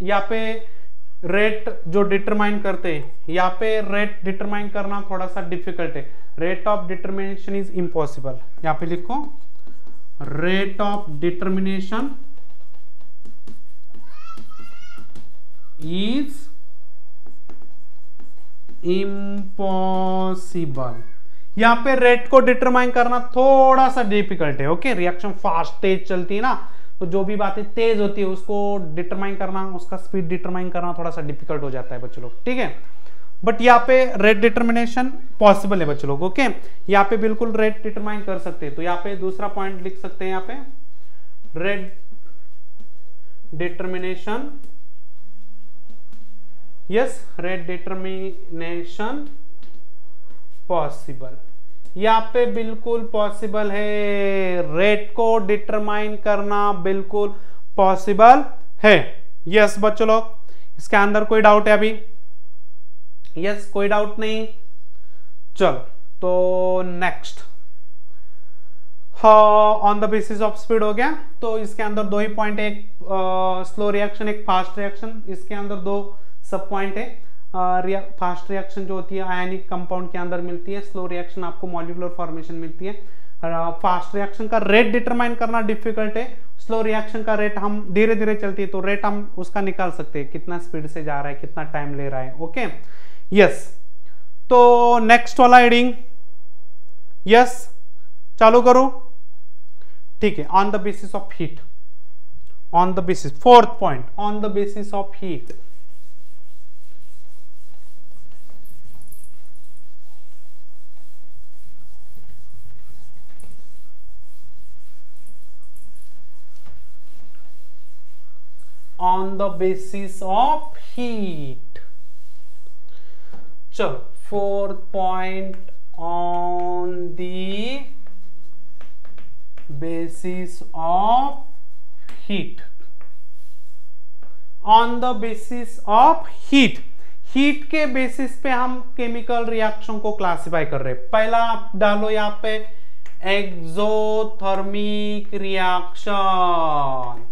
यहाँ पे रेट जो डिटरमाइन करते हैं, यहाँ पे रेट डिटरमाइन करना थोड़ा सा डिफिकल्ट है, rate of determination is impossible. यहाँ पे लिखो rate of determination is impossible. यहाँ पे रेट को डिटरमाइन करना थोड़ा सा डिफिकल्ट है। ओके रिएक्शन फास्ट तेज चलती है ना, तो जो भी बातें तेज होती है उसको डिटरमाइन करना, उसका स्पीड डिटरमाइन करना थोड़ा सा डिफिकल्ट हो जाता है बच्चों लोग, ठीक है। बट यहाँ पे रेट डिटरमिनेशन पॉसिबल है बच्चों लोग। ओके यहाँ पे बिल्कुल रेट डिटरमाइन कर सकते हैं। तो यहाँ पे दूसरा पॉइंट लिख सकते हैं, यहाँ पे rate determination, yes rate determination possible, यहाँ पे बिल्कुल पॉसिबल है, रेट को डिटरमाइन करना बिल्कुल पॉसिबल है। यस बच्चों लोग इसके अंदर कोई डाउट है अभी, यस कोई डाउट नहीं। चलो तो next, on the basis of speed हो गया। तो इसके अंदर दो ही पॉइंट है, एक स्लो रिएक्शन एक फास्ट रिएक्शन, इसके अंदर दो सब पॉइंट है। फास्ट रिएक्शन जो होती है आयनिक कंपाउंड के अंदर मिलती है, स्लो रिएक्शन आपको मॉलिक्यूलर फॉर्मेशन मिलती है। फास्ट रिएक्शन का रेट डिटरमाइन करना डिफिकल्ट है, स्लो रिएक्शन का रेट हम धीरे धीरे चलती है तो रेट हम उसका निकाल सकते हैं, कितना स्पीड से जा रहा है, कितना टाइम ले रहा है। ओके यस तो नेक्स्ट वाला हेडिंग, यस चालू करो, ठीक है। On the basis of heat, on the basis, fourth point, on the basis of heat. On the basis of heat, चलो fourth point, on the basis of heat, on the basis of heat, heat के बेसिस पे हम केमिकल रिएक्शन को क्लासिफाई कर रहे हैं। पहला आप डालो यहाँ पे एक्सोथर्मिक रिएक्शन।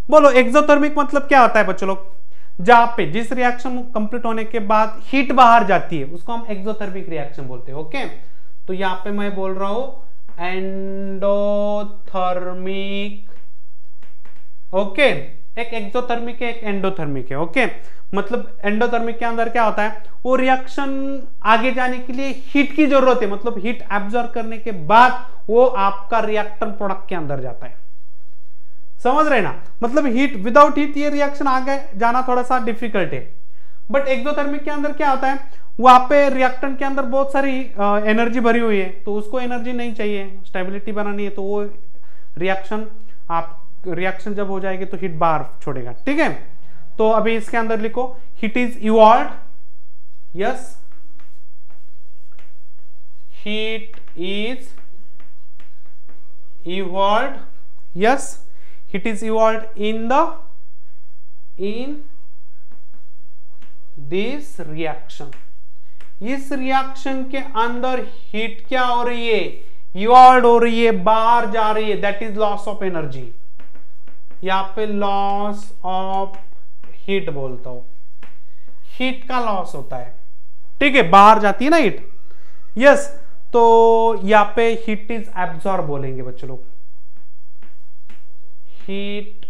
बोलो एक्सोथर्मिक मतलब क्या होता है बच्चों लोग, जहां पे जिस रिएक्शन कंप्लीट होने के बाद हीट बाहर जाती है उसको हम एक्सोथर्मिक रिएक्शन बोलते हैं। ओके तो यहाँ पे मैं बोल रहा हूं एंडोथर्मिक। ओके, एक एक्सोथर्मिक है, एक एंडोथर्मिक है। ओके, मतलब एंडोथर्मिक के अंदर क्या होता है, वो रिएक्शन आगे जाने के लिए हीट की जरूरत है, मतलब हीट एब्जॉर्ब करने के बाद वो आपका रिएक्टेंट प्रोडक्ट के अंदर जाता है। समझ रहे ना, मतलब हीट, विदाउट हीट ये रिएक्शन आगे जाना थोड़ा सा डिफिकल्ट है। बट एक्सोथर्मिक के अंदर क्या होता है, वहां पे रिएक्टेंट के अंदर बहुत सारी एनर्जी भरी हुई है, तो उसको एनर्जी नहीं चाहिए, स्टेबिलिटी बनानी है, तो वो रिएक्शन जब हो जाएगी तो हीट बाहर छोड़ेगा। ठीक है, तो अभी इसके अंदर लिखो heat is evolve, yes, heat is evolve, yes, heat is evolve in this reaction. इस रिएक्शन के अंदर हीट क्या हो रही है, इवॉल्व हो रही है, बाहर जा रही है, that is loss of energy. यहां पे लॉस ऑफ हीट बोलता हूं, हीट का लॉस होता है। ठीक है, बाहर जाती है ना हीट, यस। तो यहां पे हीट इज एब्जॉर्ब बोलेंगे बच्चों लोग, heat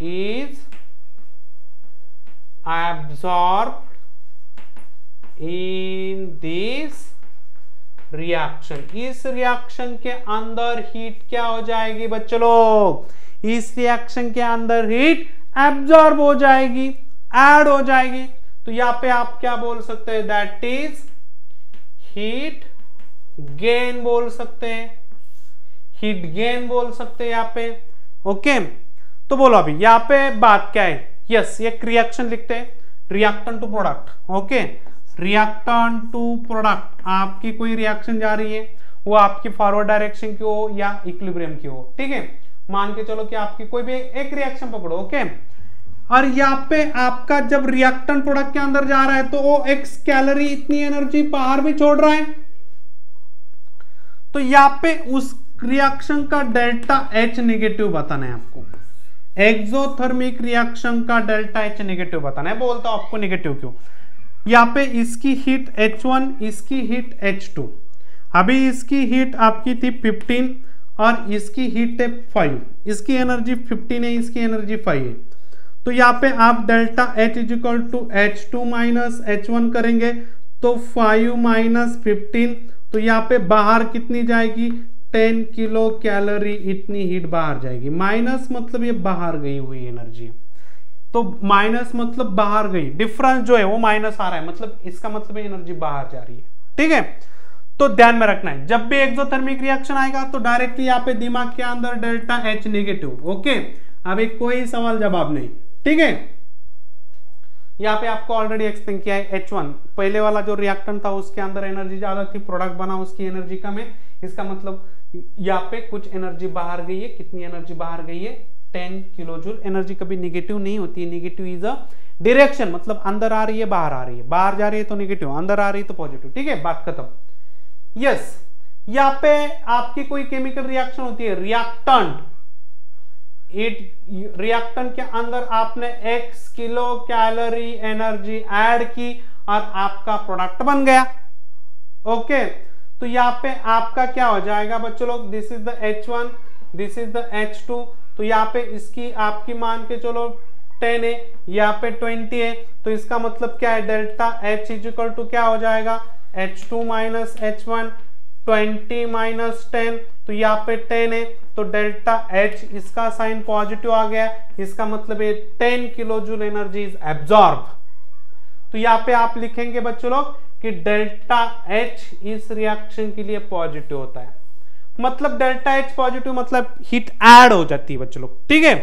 is absorb in this reaction. इस रिएक्शन के अंदर हीट क्या हो जाएगी बच्चों लोग, इस रिएक्शन के अंदर हीट एब्जॉर्ब हो जाएगी, ऐड हो जाएगी। तो यहां पे आप क्या बोल सकते हैं, दैट इज हीट गेन बोल सकते हैं, हीट गेन बोल सकते हैं यहां पे। ओके, तो बोलो अभी यहां पे बात क्या है, यस, एक रिएक्शन लिखते हैं, reactant to product. Okay, reactant to product, आपकी कोई रिएक्शन जा रही है, वो आपकी फॉरवर्ड डायरेक्शन की हो या इक्विलिब्रियम की हो। ठीक है, मान के चलो कि आपकी कोई भी एक रिएक्शन पकड़ो। ओके, और यहाँ पे आपका जब रिएक्टेंट प्रोडक्ट के अंदर जा रहा है तो वो एक्स कैलोरी इतनी एनर्जी बाहर भी छोड़ रहा है, तो यहाँ पे उस रिएक्शन का डेल्टा एच नेगेटिव बताना है आपको। एक्सोथर्मिक रिएक्शन का डेल्टा एच नेगेटिव बताना है। बोलता हूं आपको नेगेटिव क्यों, यहाँ पे इसकी हीट H1, इसकी हीट H2। अभी इसकी हीट आपकी थी 15 और इसकी हीट है 5, इसकी एनर्जी 15 है, इसकी एनर्जी 5 है। तो यहाँ पे आप delta H is equal to H2 minus H1 करेंगे तो 5 माइनस 15, तो यहाँ पे बाहर कितनी जाएगी, 10 किलो कैलोरी इतनी हीट बाहर जाएगी। माइनस मतलब ये बाहर गई हुई एनर्जी, तो माइनस मतलब बाहर गई, डिफरेंस जो है वो माइनस आ रहा है, मतलब इसका मतलब एनर्जी बाहर जा रही है। ठीक है, तो ध्यान में रखना है, जब भी एक्सोथर्मिक रिएक्शन आएगा तो डायरेक्टली यहाँ पे दिमाग के अंदर डेल्टा एच नेगेटिव। ओके, अभी कोई सवाल जवाब नहीं। ठीक है, यहाँ पे आपको ऑलरेडी एक्सप्लेन किया है, H1 पहले वाला जो रिएक्टेंट था उसके अंदर एनर्जी ज्यादा थी, प्रोडक्ट बना उसकी एनर्जी कम है, इसका मतलब यहाँ पे कुछ एनर्जी बाहर गई है। कितनी एनर्जी बाहर गई है, 10 किलो जूल। एनर्जी कभी नेगेटिव नहीं होती है, नेगेटिव इज अ डायरेक्शन, मतलब अंदर आ रही है बाहर आ रही है, बाहर जा रही है तो नेगेटिव, अंदर आ रही है तो पॉजिटिव। ठीक है, बात खत्म। यस, यहाँ पे आपकी कोई केमिकल रिएक्शन होती है, रिएक्टेंट, रिएक्टेंट के अंदर आपने x kilo calorie energy add की और आपका प्रोडक्ट बन गया। ओके, तो यहाँ पे आपका क्या हो जाएगा बच्चों लोग, this is the H1, this is the H2। तो यहाँ पे इसकी आपकी मान के चलो 10 है, यहाँ पे 20 है, तो इसका मतलब क्या है, delta H is equal to क्या हो जाएगा, H2 माइनस H1, 20 माइनस 10, तो यहाँ पे 10 है, तो डेल्टा H, इसका साइन पॉजिटिव आ गया, इसका मतलब है 10 kilo joule energy is absorb. तो यहाँ पे आप लिखेंगे बच्चों लोग कि डेल्टा H इस रिएक्शन के लिए पॉजिटिव होता है, मतलब डेल्टा H पॉजिटिव मतलब हीट ऐड हो जाती है बच्चों लोग। ठीक है,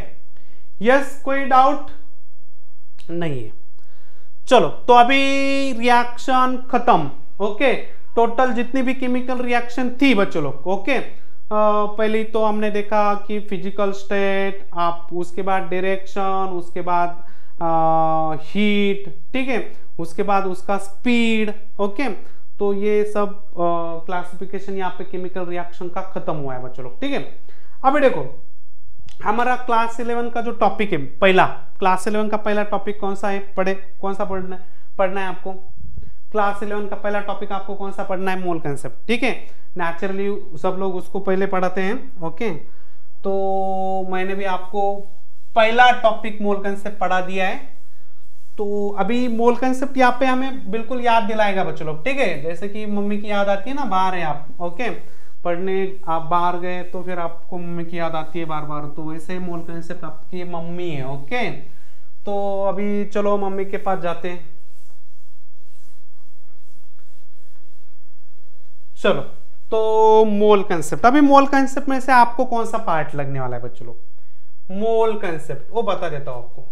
यस, कोई डाउट नहीं है। चलो, तो अभी रिएक्शन खत्म। ओके, टोटल जितनी भी केमिकल रिएक्शन थी बच्चों लोग, ओके, पहले तो हमने देखा कि फिजिकल स्टेट, आप उसके बाद डायरेक्शन, उसके बाद हीट, ठीक है, उसके बाद उसका स्पीड। ओके, तो ये सब क्लासिफिकेशन यहाँ पे केमिकल रिएक्शन का खत्म हुआ है बच्चों लोग। ठीक है, अभी देखो हमारा क्लास 11 का जो टॉपिक है, पहला क्लास 11 का पहला टॉपिक कौन सा है, कौन सा पढ़ना है आपको, क्लास 11 का पहला टॉपिक आपको कौन सा पढ़ना है, मोल कंसेप्ट, ठीक है। नेचुरली सब लोग उसको पहले पढ़ाते हैं, ओके। तो मैंने भी आपको पहला टॉपिक मोल कंसेप्ट पढ़ा दिया है। तो अभी मोल कंसेप्ट यहाँ पे हमें बिल्कुल याद दिलाएगा बच्चों लोग, ठीक है। जैसे कि मम्मी की याद आती है ना, बाहर है आप, ओके, पढ़ने आप बाहर गए तो फिर आपको मम्मी की याद आती है बार बार, तो वैसे मोल कंसेप्ट आपकी मम्मी है, ओके। तो अभी चलो मम्मी के पास जाते हैं, चलो। तो मोल कंसेप्ट, अभी मोल कंसेप्ट में से आपको कौन सा पार्ट लगने वाला है बच्चों लोग, मोल कंसेप्ट वो बता देता हूं आपको।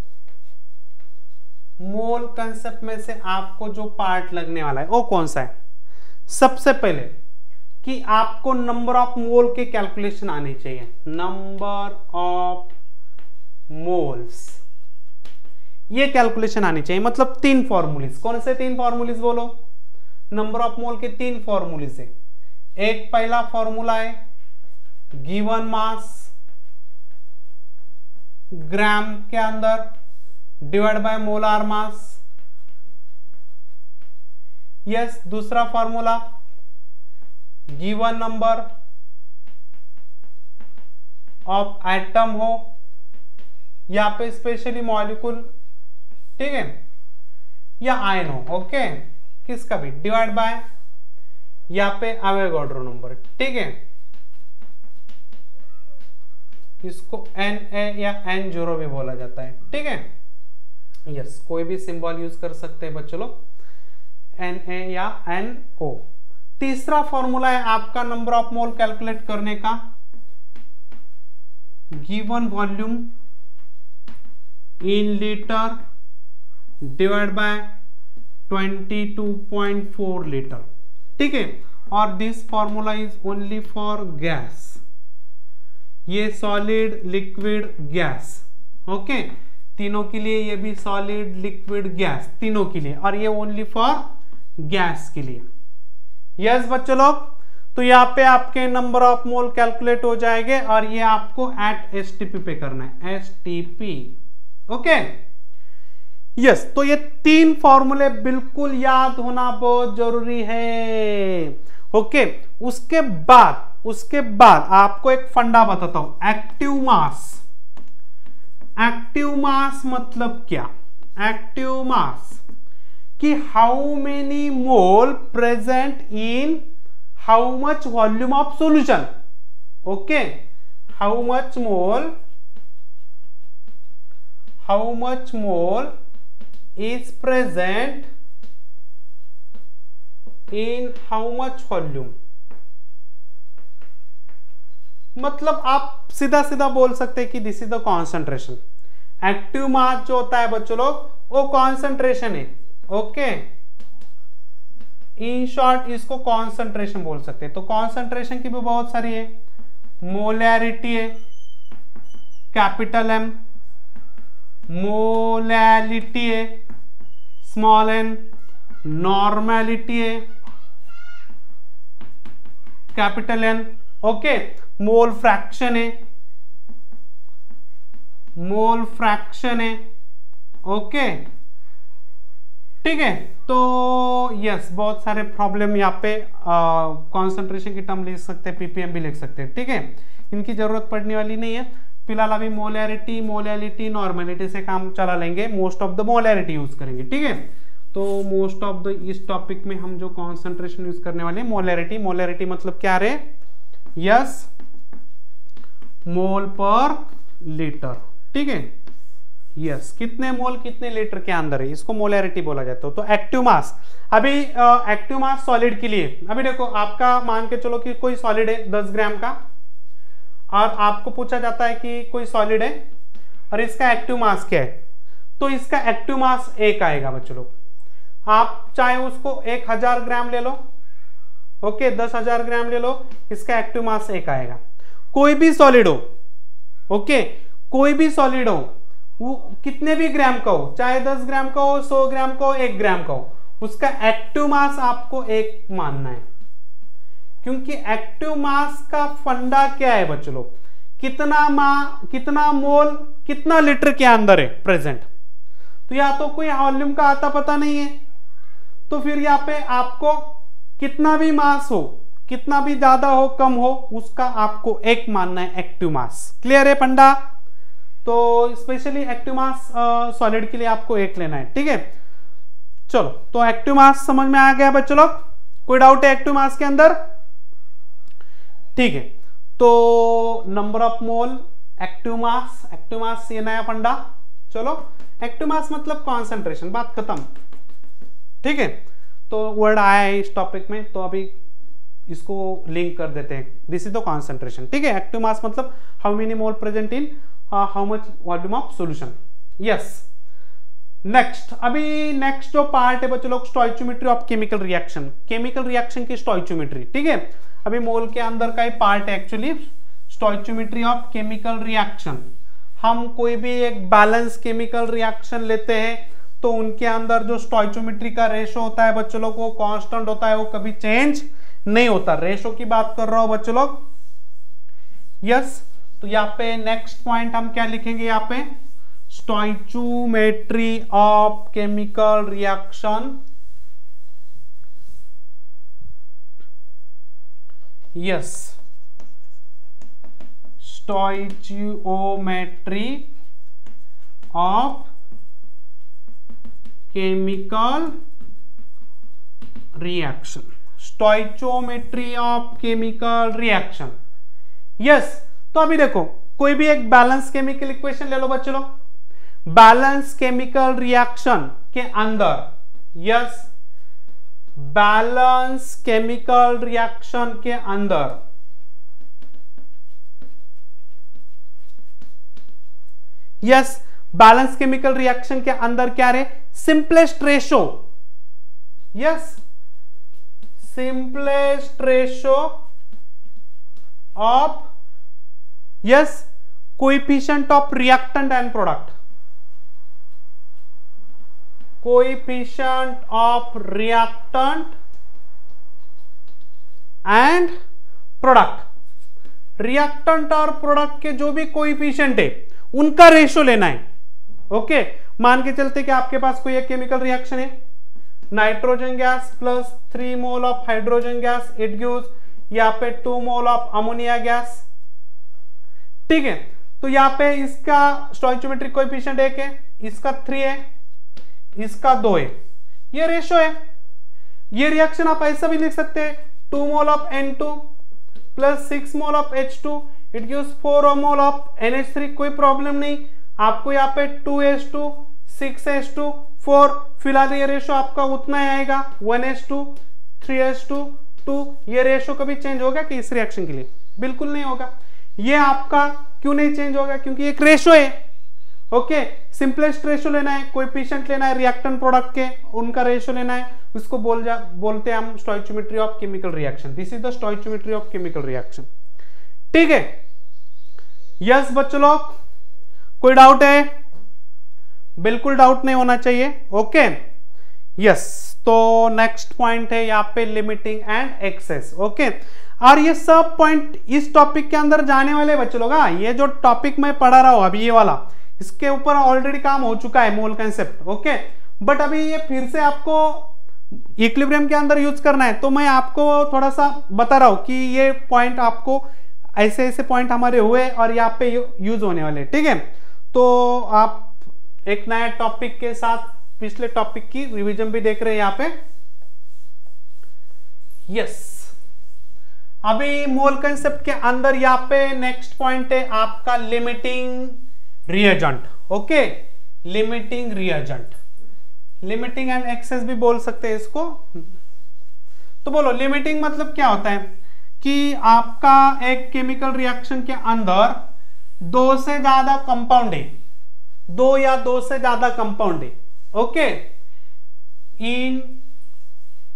मोल कंसेप्ट में से आपको जो पार्ट लगने वाला है वो कौन सा है, सबसे पहले कि आपको नंबर ऑफ मोल के कैलकुलेशन आनी चाहिए, नंबर ऑफ मोल्स, ये कैलकुलेशन आनी चाहिए। मतलब 3 फॉर्मूलेस, कौन से 3 फॉर्मूलेस बोलो, नंबर ऑफ मोल के 3 फॉर्मूलेस है। एक पहला फॉर्मूला है गिवन मास ग्राम के अंदर divide by molar mass, yes. दूसरा formula given number of atom हो या पे स्पेशली मॉलिक्यूल, ठीक है, या आयन हो, ओके, किसका भी, डिवाइड बाय या पे अवोगाड्रो नंबर, ठीक है। इसको Na या N0 भी बोला जाता है, ठीक है, यस। कोई भी सिंबल यूज कर सकते हैं बच्चों लोग, Na या No। तीसरा फॉर्मूला है आपका नंबर ऑफ मोल कैलकुलेट करने का, given volume in litre divide by 22.4 litre, ठीक है। और this formula is only for gas, ये सॉलिड लिक्विड गैस, ओके, तीनों के लिए, ये भी सॉलिड लिक्विड गैस तीनों के लिए, और ये ओनली फॉर गैस के लिए, यस बच्चों लोग। तो यहाँ पे आपके नंबर ऑफ मोल कैलकुलेट हो जाएंगे और ये आपको एट एसटीपी पे करना है, एसटीपी, ओके, यस। तो ये 3 फॉर्मूले बिल्कुल याद होना बहुत जरूरी है, ओके। उसके बाद आपको एक फंडा बताता हूं, एक्टिव मास। एक्टिव मास मतलब क्या, एक्टिव मास कि how many mole present in how much volume of solution, okay, how much mole is present in how much volume। मतलब आप सीधा सीधा बोल सकते हैं कि this is the concentration. Active mass जो होता है बच्चों लोग वो कॉन्सेंट्रेशन है, ओके। इन शॉर्ट इसको कॉन्सेंट्रेशन बोल सकते हैं। तो कॉन्सेंट्रेशन की भी बहुत सारी है, मोलैरिटी है, कैपिटल एम, मोलैलिटी है स्मॉल एन, नॉर्मेलिटी है capital N, okay, mole fraction है, ओके, ठीक है। तो यस, बहुत सारे प्रॉब्लम यहाँ पे कॉन्सेंट्रेशन की टर्म लिख सकते हैं, पीपीएम भी लिख सकते हैं, ठीक है। इनकी जरूरत पड़ने वाली नहीं है फिलहाल, अभी मोलैरिटी, मोलैलिटी, नॉर्मेलिटी से काम चला लेंगे, most of the molarity use करेंगे, ठीक है। तो मोस्ट ऑफ द इस टॉपिक में हम जो कॉन्सेंट्रेशन यूज करने वाले हैं मोलैरिटी। मोलैरिटी मतलब क्या रहे, यस, मोल पर लीटर, ठीक है, यस, कितने मोल कितने लीटर के अंदर है, इसको मोलैरिटी बोला जाता है। तो एक्टिव मास, अभी एक्टिव मास सॉलिड के लिए, अभी देखो आपका मान के चलो कि कोई सॉलिड है 10 ग्राम का, और आपको पूछा जाता है कि कोई सॉलिड है और इसका एक्टिव मास क्या है, तो इसका एक्टिव मास 1 आएगा बच्चों लोग। आप चाहे उसको 1000 ग्राम ले लो, ओके, 10,000 ग्राम ले लो, इसका एक्टिव मास 1 आएगा। कोई भी सॉलिड हो, ओके, कोई भी सॉलिड हो, वो कितने भी ग्राम का हो, चाहे 10 ग्राम का हो, 100 ग्राम का हो, 1 ग्राम का हो, उसका एक्टिव मास आपको 1 मानना है। क्योंकि एक्टिव मास का फंडा क्या है बच्चों लोग, कितना मोल कितना लीटर के अंदर है प्रेजेंट। तो या तो कोई वॉल्यूम का आता पता नहीं है, तो फिर यहाँ पे आपको कितना भी मास हो, कितना भी ज्यादा हो कम हो, उसका आपको एक मानना है एक्टिव मास। क्लियर है पंडा? तो स्पेशली एक्टिव मास सॉलिड के लिए आपको एक लेना है, ठीक है। चलो, तो एक्टिव मास समझ में आ गया बच्चों लोग? कोई डाउट है एक्टिव मास के अंदर? ठीक है, तो number of mole, active mass ये नया फंडा। चलो, एक्टिव मास मतलब कॉन्सेंट्रेशन, बात खत्म, ठीक है। तो वर्ड आया है इस टॉपिक में, तो अभी इसको लिंक कर देते हैं। दिस इज द कॉन्सेंट्रेशन, ठीक है। एक्टिव मास मतलब how many mole present in how much volume of solution. Yes, next, अभी नेक्स्ट जो पार्ट है बच्चों लोग, stoichiometry of chemical reaction. Chemical reaction की स्टोइचियोमेट्री, ठीक है। अभी मोल के अंदर का ही पार्ट है actually, stoichiometry of chemical reaction. हम कोई भी एक बैलेंस केमिकल रिएक्शन लेते हैं तो उनके अंदर जो स्टोइचियोमेट्री का रेशो होता है बच्चों लोग, वो कांस्टेंट होता है, वो कभी चेंज नहीं होता। रेशो की बात कर रहा हूं बच्चों लोग। यस, तो यहाँ पे नेक्स्ट पॉइंट हम क्या लिखेंगे? यहाँ पे stoichiometry of chemical reaction. Yes, stoichiometry of chemical reaction. Stoichiometry of chemical reaction. Yes, तो अभी देखो, कोई भी एक बैलेंस केमिकल इक्वेशन ले लो बच्चों लोग। बैलेंस केमिकल रिएक्शन के अंदर, यस, बैलेंस केमिकल रिएक्शन के अंदर यस, बैलेंस केमिकल रिएक्शन के अंदर क्या रहे? Simplest ratio. Yes, simplest ratio of, yes, coefficient of reactant and product. Coefficient of reactant and product. Reactant और प्रोडक्ट के जो भी कोएफिशिएंट है उनका रेशो लेना है। ओके, मान के चलते कि आपके पास कोई एक केमिकल रिएक्शन है, nitrogen gas plus 3 mole of hydrogen gas, it gives यहाँ पे 2 मोल ऑफ अमोनिया गैस, ठीक है। तो यहाँ पे इसका स्टोइचियोमेट्रिक कोएफिशिएंट 1 है, इसका 3 है, इसका 2 है, ये रेशो है। ये रिएक्शन आप ऐसा भी लिख सकते हैं, 2 mole of N2 plus 6 mole of H2, it gives 4 mole of NH3। कोई प्रॉब्लम नहीं, आपको यहाँ पे 2H2 6H2 4, फिलहाल ये रेशो आपका उतना ही आएगा, 1H2 3H2 2। ये रेशो कभी चेंज होगा कि इस रिएक्शन के लिए? बिल्कुल नहीं होगा। ये आपका क्यों नहीं चेंज होगा? क्योंकि एक रेशो है। ओके, सिंपलेस्ट रेशो लेना है, कोएफिशिएंट लेना है रिएक्टेंट प्रोडक्ट के, उनका रेशो लेना है, उसको बोलते हैं हम stoichiometry of chemical reaction. This is the stoichiometry of chemical reaction, ठीक है। यस बच्चों लोग, कोई डाउट है? बिल्कुल डाउट नहीं होना चाहिए। ओके, यस, तो नेक्स्ट पॉइंट है यहाँ पे लिमिटिंग एंड एक्सेस। ओके, और ये सब पॉइंट इस टॉपिक के अंदर जाने वाले बच्चों लोग। ये जो टॉपिक मैं पढ़ा रहा हूं अभी, ये वाला, इसके ऊपर ऑलरेडी काम हो चुका है, मोल कंसेप्ट। ओके, बट अभी ये फिर से आपको इक्विलिब्रियम के अंदर यूज करना है, तो मैं आपको थोड़ा सा बता रहा हूं कि ये पॉइंट आपको ऐसे ऐसे पॉइंट हमारे हुए और यहाँ पे यूज होने वाले, ठीक है। तो आप एक नया टॉपिक के साथ पिछले टॉपिक की रिवीजन भी देख रहे हैं यहाँ पे। यस, अभी मोल कंसेप्ट के अंदर यहाँ पे नेक्स्ट पॉइंट है आपका limiting reagent. Okay, limiting reagent, limiting and excess भी बोल सकते हैं इसको। तो बोलो, लिमिटिंग मतलब क्या होता है कि आपका एक केमिकल रिएक्शन के अंदर 2 से ज्यादा कंपाउंड है, 2 या 2 से ज्यादा कंपाउंड है। Okay, in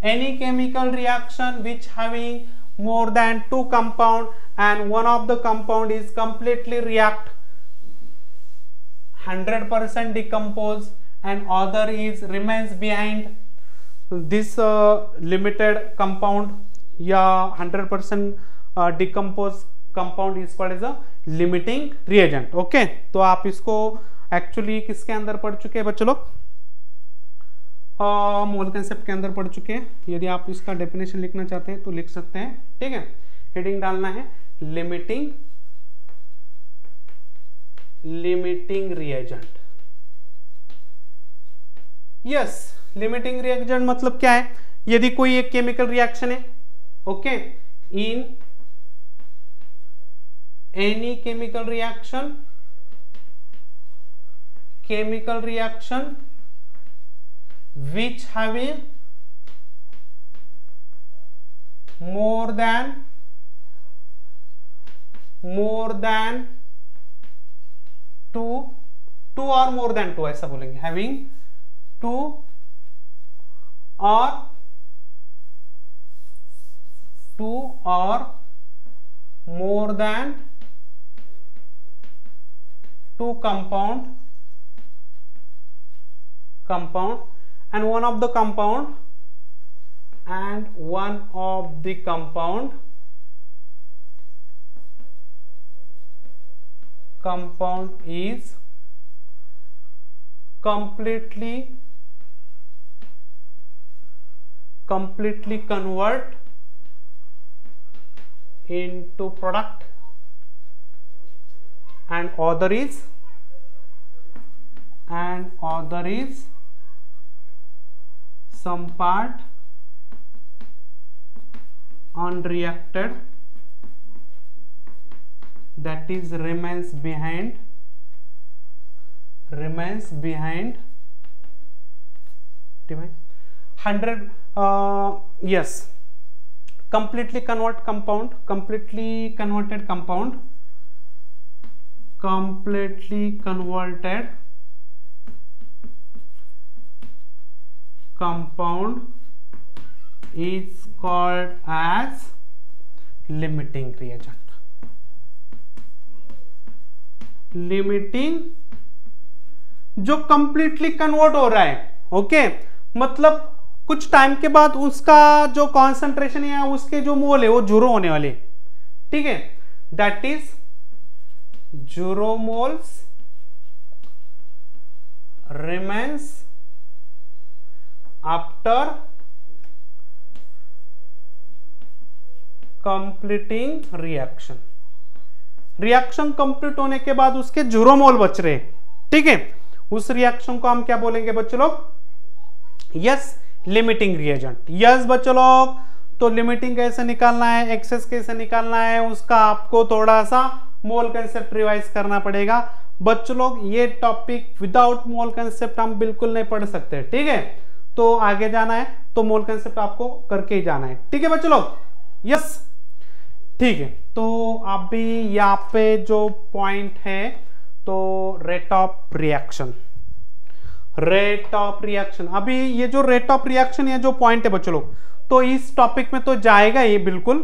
any chemical reaction which having more than 2 compound and one of the compound is completely react 100% decompose and other is remains behind, this limited compound या 100% decompose compound is called as a limiting reagent। Okay, तो आप इसको एक्चुअली किसके अंदर पढ़ चुके हैं बच्चों लोग? मोल कंसेप्ट के अंदर पढ़ चुके हैं। यदि आप इसका डेफिनेशन लिखना चाहते हैं तो लिख सकते हैं, ठीक है। हेडिंग डालना है limiting reagent. Yes, limiting reagent मतलब क्या है? यदि कोई एक केमिकल रिएक्शन है, okay, in any chemical reaction which having more than 2 or more than 2, ऐसा बोलेंगे, having 2 or more than 2 compound and one of the compound is completely convert into product and other is some part unreacted, that is remains behind 100. Yes, completely converted compound is called as limiting reagent. Limiting जो कंप्लीटली कन्वर्ट हो रहा है, ओके, मतलब कुछ टाइम के बाद उसका जो कॉन्सेंट्रेशन है, उसके जो मोल है वो जीरो होने वाले, ठीक है, that is 0 moles remains after completing reaction complete होने के बाद उसके 0 मोल बच रहे, ठीक है, उस रिएक्शन को हम क्या बोलेंगे बच्चों लोग? Yes, limiting reagent. यस बच्चों लोग, तो लिमिटिंग कैसे निकालना है, एक्सेस कैसे निकालना है, उसका आपको थोड़ा सा मोल कंसेप्ट रिवाइज करना पड़ेगा बच्चों लोग। ये टॉपिक विदाउट मोल कंसेप्ट हम बिल्कुल नहीं पढ़ सकते, ठीक है, तो आगे जाना है तो मोल कंसेप्ट आपको करके ही जाना है, ठीक है बच्चों लोग। यस, ठीक है, तो आप भी यहाँ पे जो पॉइंट है, तो रेट ऑफ रिएक्शन, अभी ये जो रेट ऑफ रिएक्शन ये जो पॉइंट है बच्चों लोग, तो इस टॉपिक में तो जाएगा ये बिल्कुल,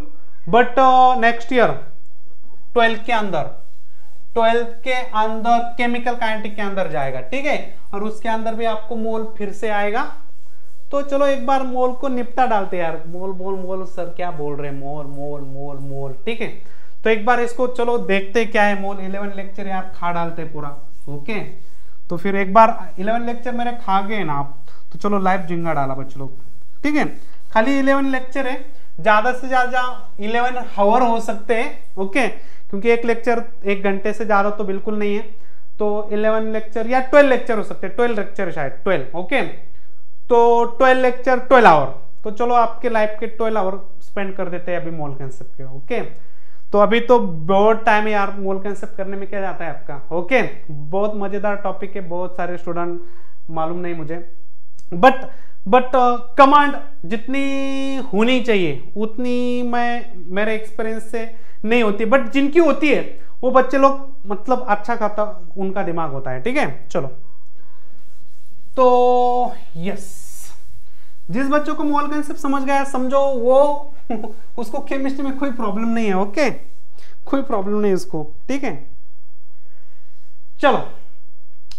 बट नेक्स्ट ईयर 12th के अंदर केमिकल काइनेटिक के अंदर जाएगा, ठीक है, और उसके अंदर भी आपको मोल फिर से आएगा। तो चलो एक बार मोल को निपटा डालते यार, मोल सर क्या बोल रहे हैं, मोल, ठीक है, तो एक बार इसको चलो देखते क्या है मोल। 11 लेक्चर यार खा डालते पूरा, ओके, तो फिर एक बार 11 लेक्चर मेरे खा गए ना आप, तो चलो लाइव जिंगा डाला बच्चों लोग, ठीक है, खाली 11 लेक्चर है, ज्यादा से ज्यादा 11 आवर हो सकते हैं, ओके, क्योंकि एक लेक्चर 1 घंटे से ज्यादा तो बिल्कुल नहीं है, तो 11 लेक्चर या 12 लेक्चर हो सकते हैं, 12 लेक्चर शायद 12, ओके, तो 12 लेक्चर 12 आवर, तो चलो आपके लाइफ के 12 आवर स्पेंड कर देते हैं अभी मोल कंसेप्ट के, ओके, तो अभी तो बहुत टाइम है यार, मोल कंसेप्ट करने में क्या जाता है आपका, ओके, बहुत मजेदार टॉपिक है, बहुत सारे स्टूडेंट मालूम नहीं मुझे, बट कमांड जितनी होनी चाहिए उतनी मेरे एक्सपीरियंस से नहीं होती, बट जिनकी होती है वो बच्चे लोग मतलब अच्छा खाता उनका दिमाग होता है, ठीक है। चलो, तो यस, जिस बच्चों को मोल कंसेप्ट समझ गया समझो, वो उसको केमिस्ट्री में कोई प्रॉब्लम नहीं है, ओके, कोई प्रॉब्लम नहीं उसको, ठीक है। चलो,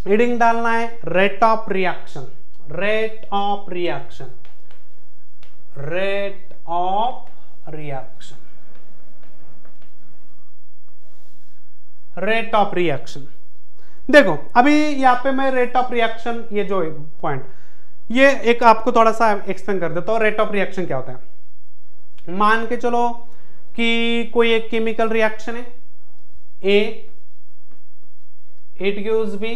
रीडिंग डालना है rate of reaction, rate of reaction. देखो अभी यहाँ पे मैं रेट ऑफ रिएक्शन, ये जो पॉइंट ये एक आपको थोड़ा सा एक्सप्लेन कर देता हूं रेट ऑफ रिएक्शन क्या होता है। मान के चलो कि कोई एक केमिकल रिएक्शन है ए, इट गिव्स बी,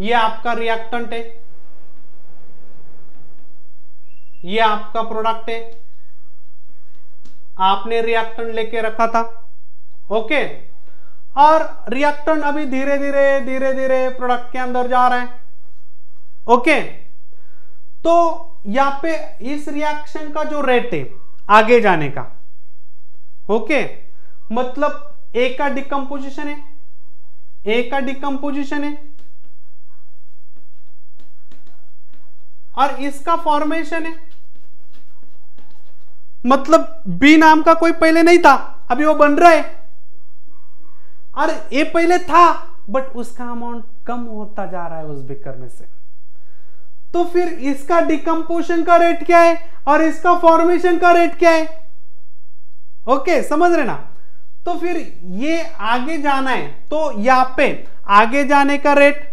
ये आपका रिएक्टेंट है, ये आपका प्रोडक्ट है, आपने रिएक्टेंट लेके रखा था, ओके, और रिएक्टेंट अभी धीरे धीरे प्रोडक्ट के अंदर जा रहा है, ओके। तो यहां पे इस रिएक्शन का जो रेट है आगे जाने का, ओके, मतलब ए का डिकम्पोजिशन है, ए का डिकम्पोजिशन है और इसका फॉर्मेशन है, मतलब बी नाम का कोई पहले नहीं था, अभी वो बन रहा है, और ए पहले था बट उसका अमाउंट कम होता जा रहा है उस बिकर में से। तो फिर इसका डिकम्पोजिशन का रेट क्या है और इसका फॉर्मेशन का रेट क्या है, ओके, समझ रहे ना। तो फिर ये आगे जाना है तो यहां पे आगे जाने का रेट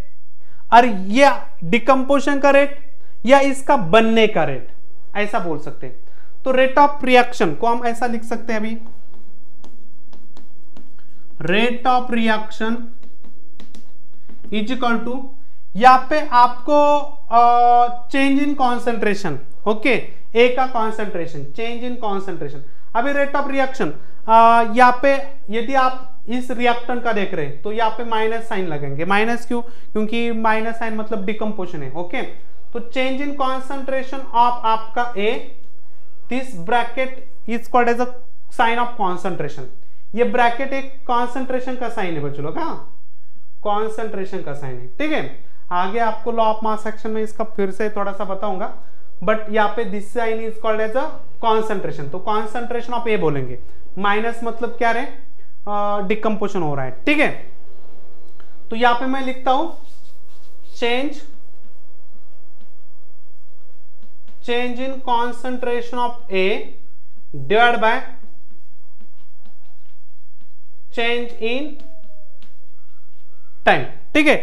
और ये डिकम्पोजिशन का रेट या इसका बनने का रेट, ऐसा बोल सकते हैं। तो रेट ऑफ रिएक्शन को हम ऐसा लिख सकते हैं अभी, rate of reaction is equal to, यहां पे आपको change in concentration, okay, A का कॉन्सेंट्रेशन, चेंज इन कॉन्सेंट्रेशन। अभी रेट ऑफ रिएक्शन यहां पे यदि आप इस रिएक्टेंट का देख रहे हैं तो यहां पे माइनस साइन लगेंगे, माइनस क्यों, क्योंकि माइनस साइन मतलब डिकम्पोजिशन है, ओके। तो चेंज इन कॉन्सेंट्रेशन ऑफ आपका A, this bracket is called as a sign of concentration. ये ब्रैकेट एक कॉन्सेंट्रेशन का साइन है बच्चों लोग, हाँ, कॉन्सेंट्रेशन का साइन है, ठीक है। आगे आपको लॉ ऑफ मास सेक्शन में इसका फिर से थोड़ा सा बताऊंगा, बट यहाँ पे this sign is called as a concentration. तो कॉन्सेंट्रेशन ऑफ ए बोलेंगे, माइनस मतलब क्या रहे, डिकम्पोजिशन हो रहा है, ठीक है। तो यहां पे मैं लिखता हूं change in concentration of A divide by change in time, ठीक है।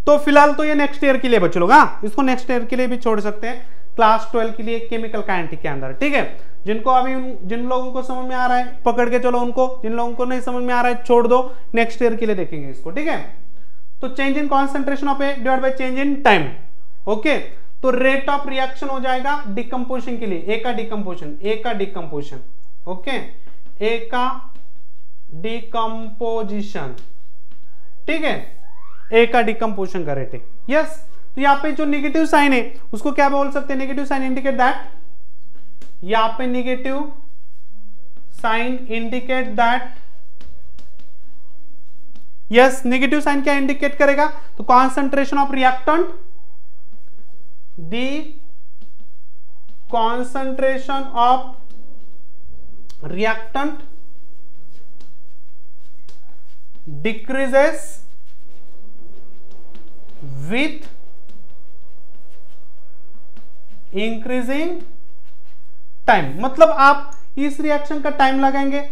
तो फिलहाल तो ये नेक्स्ट ईयर के लिए बच्चे लोग, हाँ, इसको नेक्स्ट ईयर के लिए भी छोड़ सकते हैं, क्लास 12 के लिए केमिकल काइनेटिक्स के अंदर, ठीक है। जिनको अभी जिन लोगों को समझ में आ रहा है पकड़ के चलो उनको, जिन लोगों को नहीं समझ में आ रहा है छोड़ दो, नेक्स्ट ईयर के लिए देखेंगे इसको, ठीक है। तो change in concentration of A divide by change in time, okay. तो रेट ऑफ रिएक्शन हो जाएगा डिकम्पोजिशन के लिए, ए का डिकम्पोजिशन, ए का डिकम्पोजिशन, ओके, ए का डिकम्पोजिशन, ठीक है, ए का डिकम्पोजिशन का रेट है, यस। तो यहाँ पे जो नेगेटिव साइन है उसको क्या बोल सकते हैं, नेगेटिव साइन इंडिकेट दैट, यहां पे negative sign indicate that, yes, negative sign क्या इंडिकेट करेगा, तो concentration of reactant, the concentration of reactant decreases with increasing time. मतलब आप इस रिएक्शन का टाइम लगाएंगे,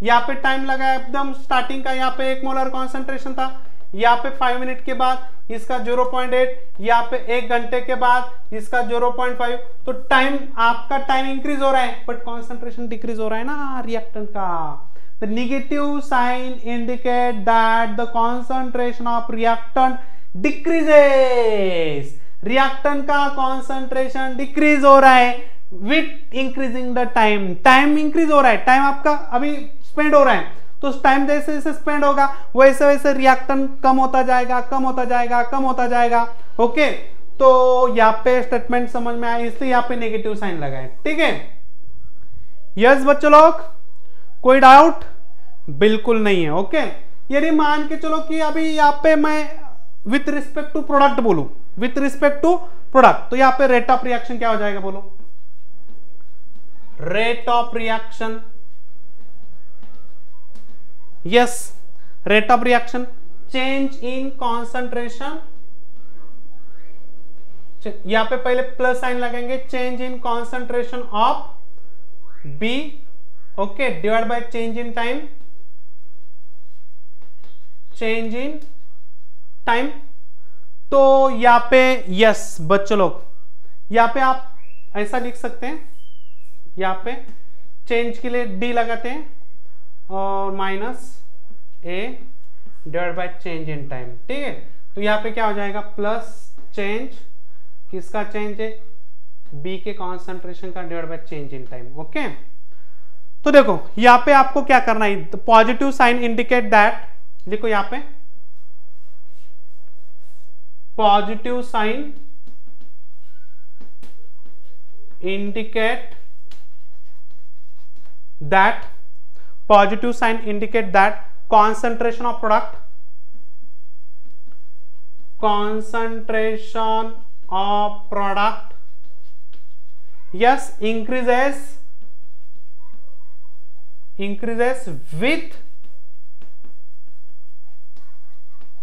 यहां पे टाइम लगाया एकदम स्टार्टिंग का, यहां पे 1 मोलर कॉन्सेंट्रेशन था, यहां पे 5 मिनट के बाद इसका 0.8, यहां पे 1 घंटे के बाद इसका 0.5। तो टाइम आपका टाइम इंक्रीज हो रहा है बट कॉन्सेंट्रेशन डिक्रीज हो रहा है ना रिएक्टेंट का। The negative sign indicate that the concentration of reactant decreases, reactant का कॉन्सेंट्रेशन डिक्रीज हो रहा है with increasing the time, time increase हो रहा है, टाइम आपका अभी स्पेंड हो रहा है, तो टाइम जैसे जैसे स्पेंड होगा वैसे वैसे रिएक्टेंट कम होता जाएगा, कम होता जाएगा, कम होता जाएगा, ओके। तो यहाँ पे स्टेटमेंट समझ में आया, इसलिए यहाँ पे नेगेटिव साइन लगाए, ठीक है। यस बच्चों लोग, कोई डाउट, बिल्कुल नहीं है, ओके। यदि मान के चलो कि अभी यहाँ पे मैं विथ रिस्पेक्ट टू प्रोडक्ट बोलूं, विथ रिस्पेक्ट टू प्रोडक्ट, तो यहाँ पे रेट ऑफ रिएक्शन क्या हो जाएगा बोलो, rate of reaction, yes, rate of reaction, change in concentration, यहां पे पहले प्लस साइन लगेंगे, change in concentration of B, okay, divide by change in time, change in time. तो यहाँ पे यस बच्चों लोग, यहाँ पे आप ऐसा लिख सकते हैं, यहाँ पे चेंज के लिए डी लगाते हैं और minus A divide by change in time, ठीक है। तो यहाँ पे क्या हो जाएगा, प्लस चेंज, किसका चेंज है, बी के कॉन्सेंट्रेशन का divide by change in time, okay. तो देखो यहाँ पे आपको क्या करना है, पॉजिटिव साइन इंडिकेट दैट, लिखो यहाँ पे positive sign indicate that, positive sign indicate that concentration of product yes increases with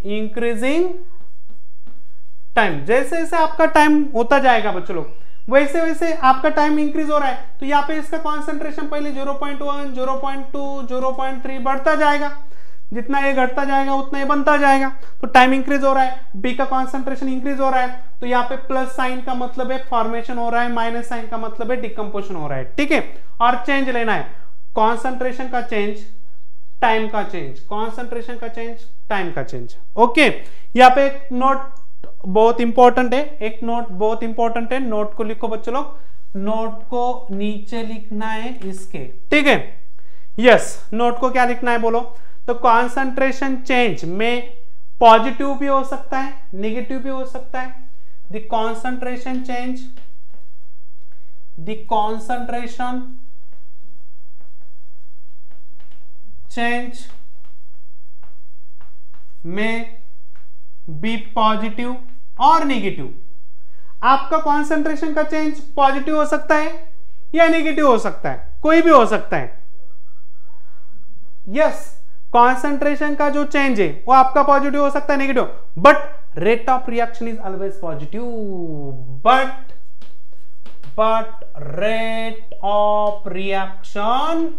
increasing time. जैसे जैसे आपका टाइम होता जाएगा बच्चों लोग, वैसे वैसे आपका टाइम इंक्रीज हो रहा है, तो यहाँ पे इसका कॉन्सेंट्रेशन पहले 0.1, 0.2, 0.3 बढ़ता जाएगा, जितना ये घटता जाएगा उतना ये बनता जाएगा। तो टाइम इंक्रीज हो रहा है, बी का कॉन्सेंट्रेशन इंक्रीज हो रहा है, तो यहाँ पे प्लस साइन का मतलब है फॉर्मेशन हो रहा है, माइनस साइन का मतलब है डिकम्पोजिशन हो रहा है, ठीक है। और चेंज लेना है, कॉन्सेंट्रेशन का चेंज, टाइम का चेंज, कॉन्सेंट्रेशन का चेंज, टाइम का चेंज, ओके। यहाँ पे एक नोट बहुत इंपॉर्टेंट है, एक नोट बहुत इंपॉर्टेंट है, नोट को लिखो बच्चों लोग, नोट को नीचे लिखना है इसके, ठीक है। यस, नोट को क्या लिखना है बोलो, तो कॉन्सेंट्रेशन चेंज में पॉजिटिव भी हो सकता है, नेगेटिव भी हो सकता है। The concentration change, the concentration change में बी पॉजिटिव और नेगेटिव। आपका कॉन्सेंट्रेशन का चेंज पॉजिटिव हो सकता है या नेगेटिव हो सकता है, कोई भी हो सकता है। यस, कॉन्सेंट्रेशन का जो चेंज है वो आपका पॉजिटिव हो सकता है, negative, but rate of reaction is always positive, but rate of reaction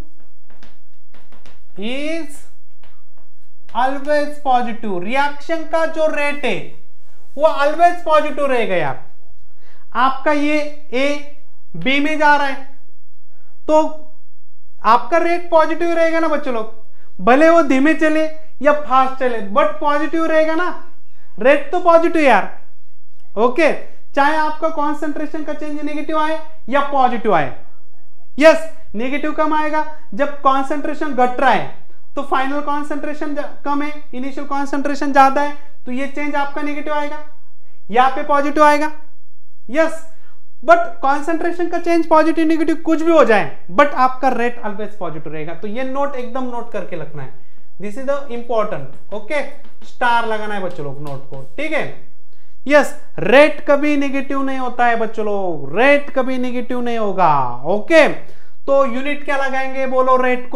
is always positive. Reaction का जो रेट है वो ऑलवेज पॉजिटिव रहेगा यार। आपका ये ए बी में जा रहा है तो आपका रेट पॉजिटिव रहेगा ना बच्चों लोग, भले वो धीमे चले या फास्ट चले, बट पॉजिटिव रहेगा ना, रेट तो पॉजिटिव यार, ओके। चाहे आपका कॉन्सेंट्रेशन का चेंज नेगेटिव आए या पॉजिटिव आए। यस, नेगेटिव कम आएगा जब कॉन्सेंट्रेशन घट रहा है, तो फाइनल कॉन्सेंट्रेशन कम है, इनिशियल कॉन्सेंट्रेशन ज्यादा है, तो ये चेंज आपका नेगेटिव आएगा, यहाँ पे पॉजिटिव आएगा। यस, बट कॉन्सेंट्रेशन का चेंज पॉजिटिव नेगेटिव कुछ भी हो जाए, बट आपका रेट ऑलवेज पॉजिटिव रहेगा। तो ये नोट एकदम नोट करके रखना है, this is the important, okay. Star लगाना है बच्चों लोग नोट को, ठीक है। यस, रेट कभी नेगेटिव नहीं होता है बच्चों लोग, रेट कभी नेगेटिव नहीं होगा, ओके। तो यूनिट क्या लगाएंगे बोलो, रेट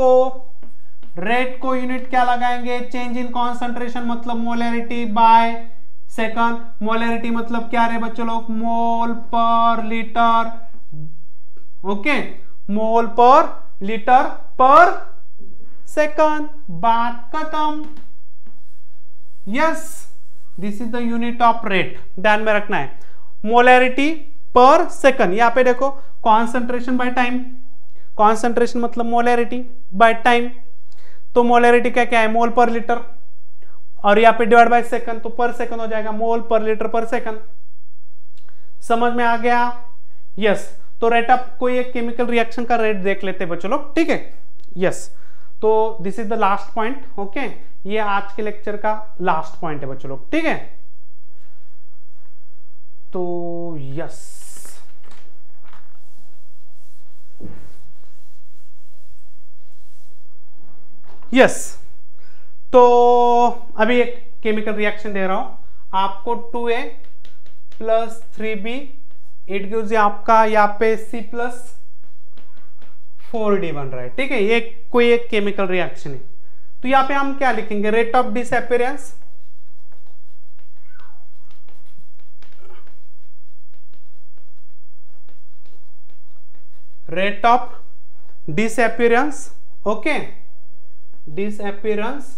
को यूनिट क्या लगाएंगे, चेंज इन कॉन्सेंट्रेशन मतलब मोलैरिटी बाय सेकंड। मोलैरिटी मतलब क्या रहे बच्चों लोग, मोल पर लीटर, ओके, मोल पर लीटर पर सेकंड, बात खत्म। Yes, this is the unit of rate, ध्यान में रखना है, मोलैरिटी पर सेकंड। यहां पे देखो कॉन्सेंट्रेशन बाय टाइम, कॉन्सेंट्रेशन मतलब मोलैरिटी बाय टाइम, तो मोलैरिटी का क्या है, मोल पर लीटर, और यहाँ पे डिवाइड बाय सेकंड, तो पर सेकंड हो जाएगा, मोल पर लीटर पर सेकंड। समझ में आ गया? यस, तो रेट ऑफ कोई एक केमिकल रिएक्शन का रेट देख लेते हैं बच्चों लोग, ठीक है। यस, तो this is the last point, okay. ये आज के लेक्चर का लास्ट पॉइंट है बच्चों लोग, ठीक है। तो यस, यस, तो अभी एक केमिकल रिएक्शन दे रहा हूं आपको, 2A + 3B इट गिव्स आपका यहाँ पे C + 4D बन रहा है, ठीक है। ये कोई एक केमिकल रिएक्शन है, तो यहाँ पे हम क्या लिखेंगे, rate of disappearance, rate of disappearance, okay. Disappearance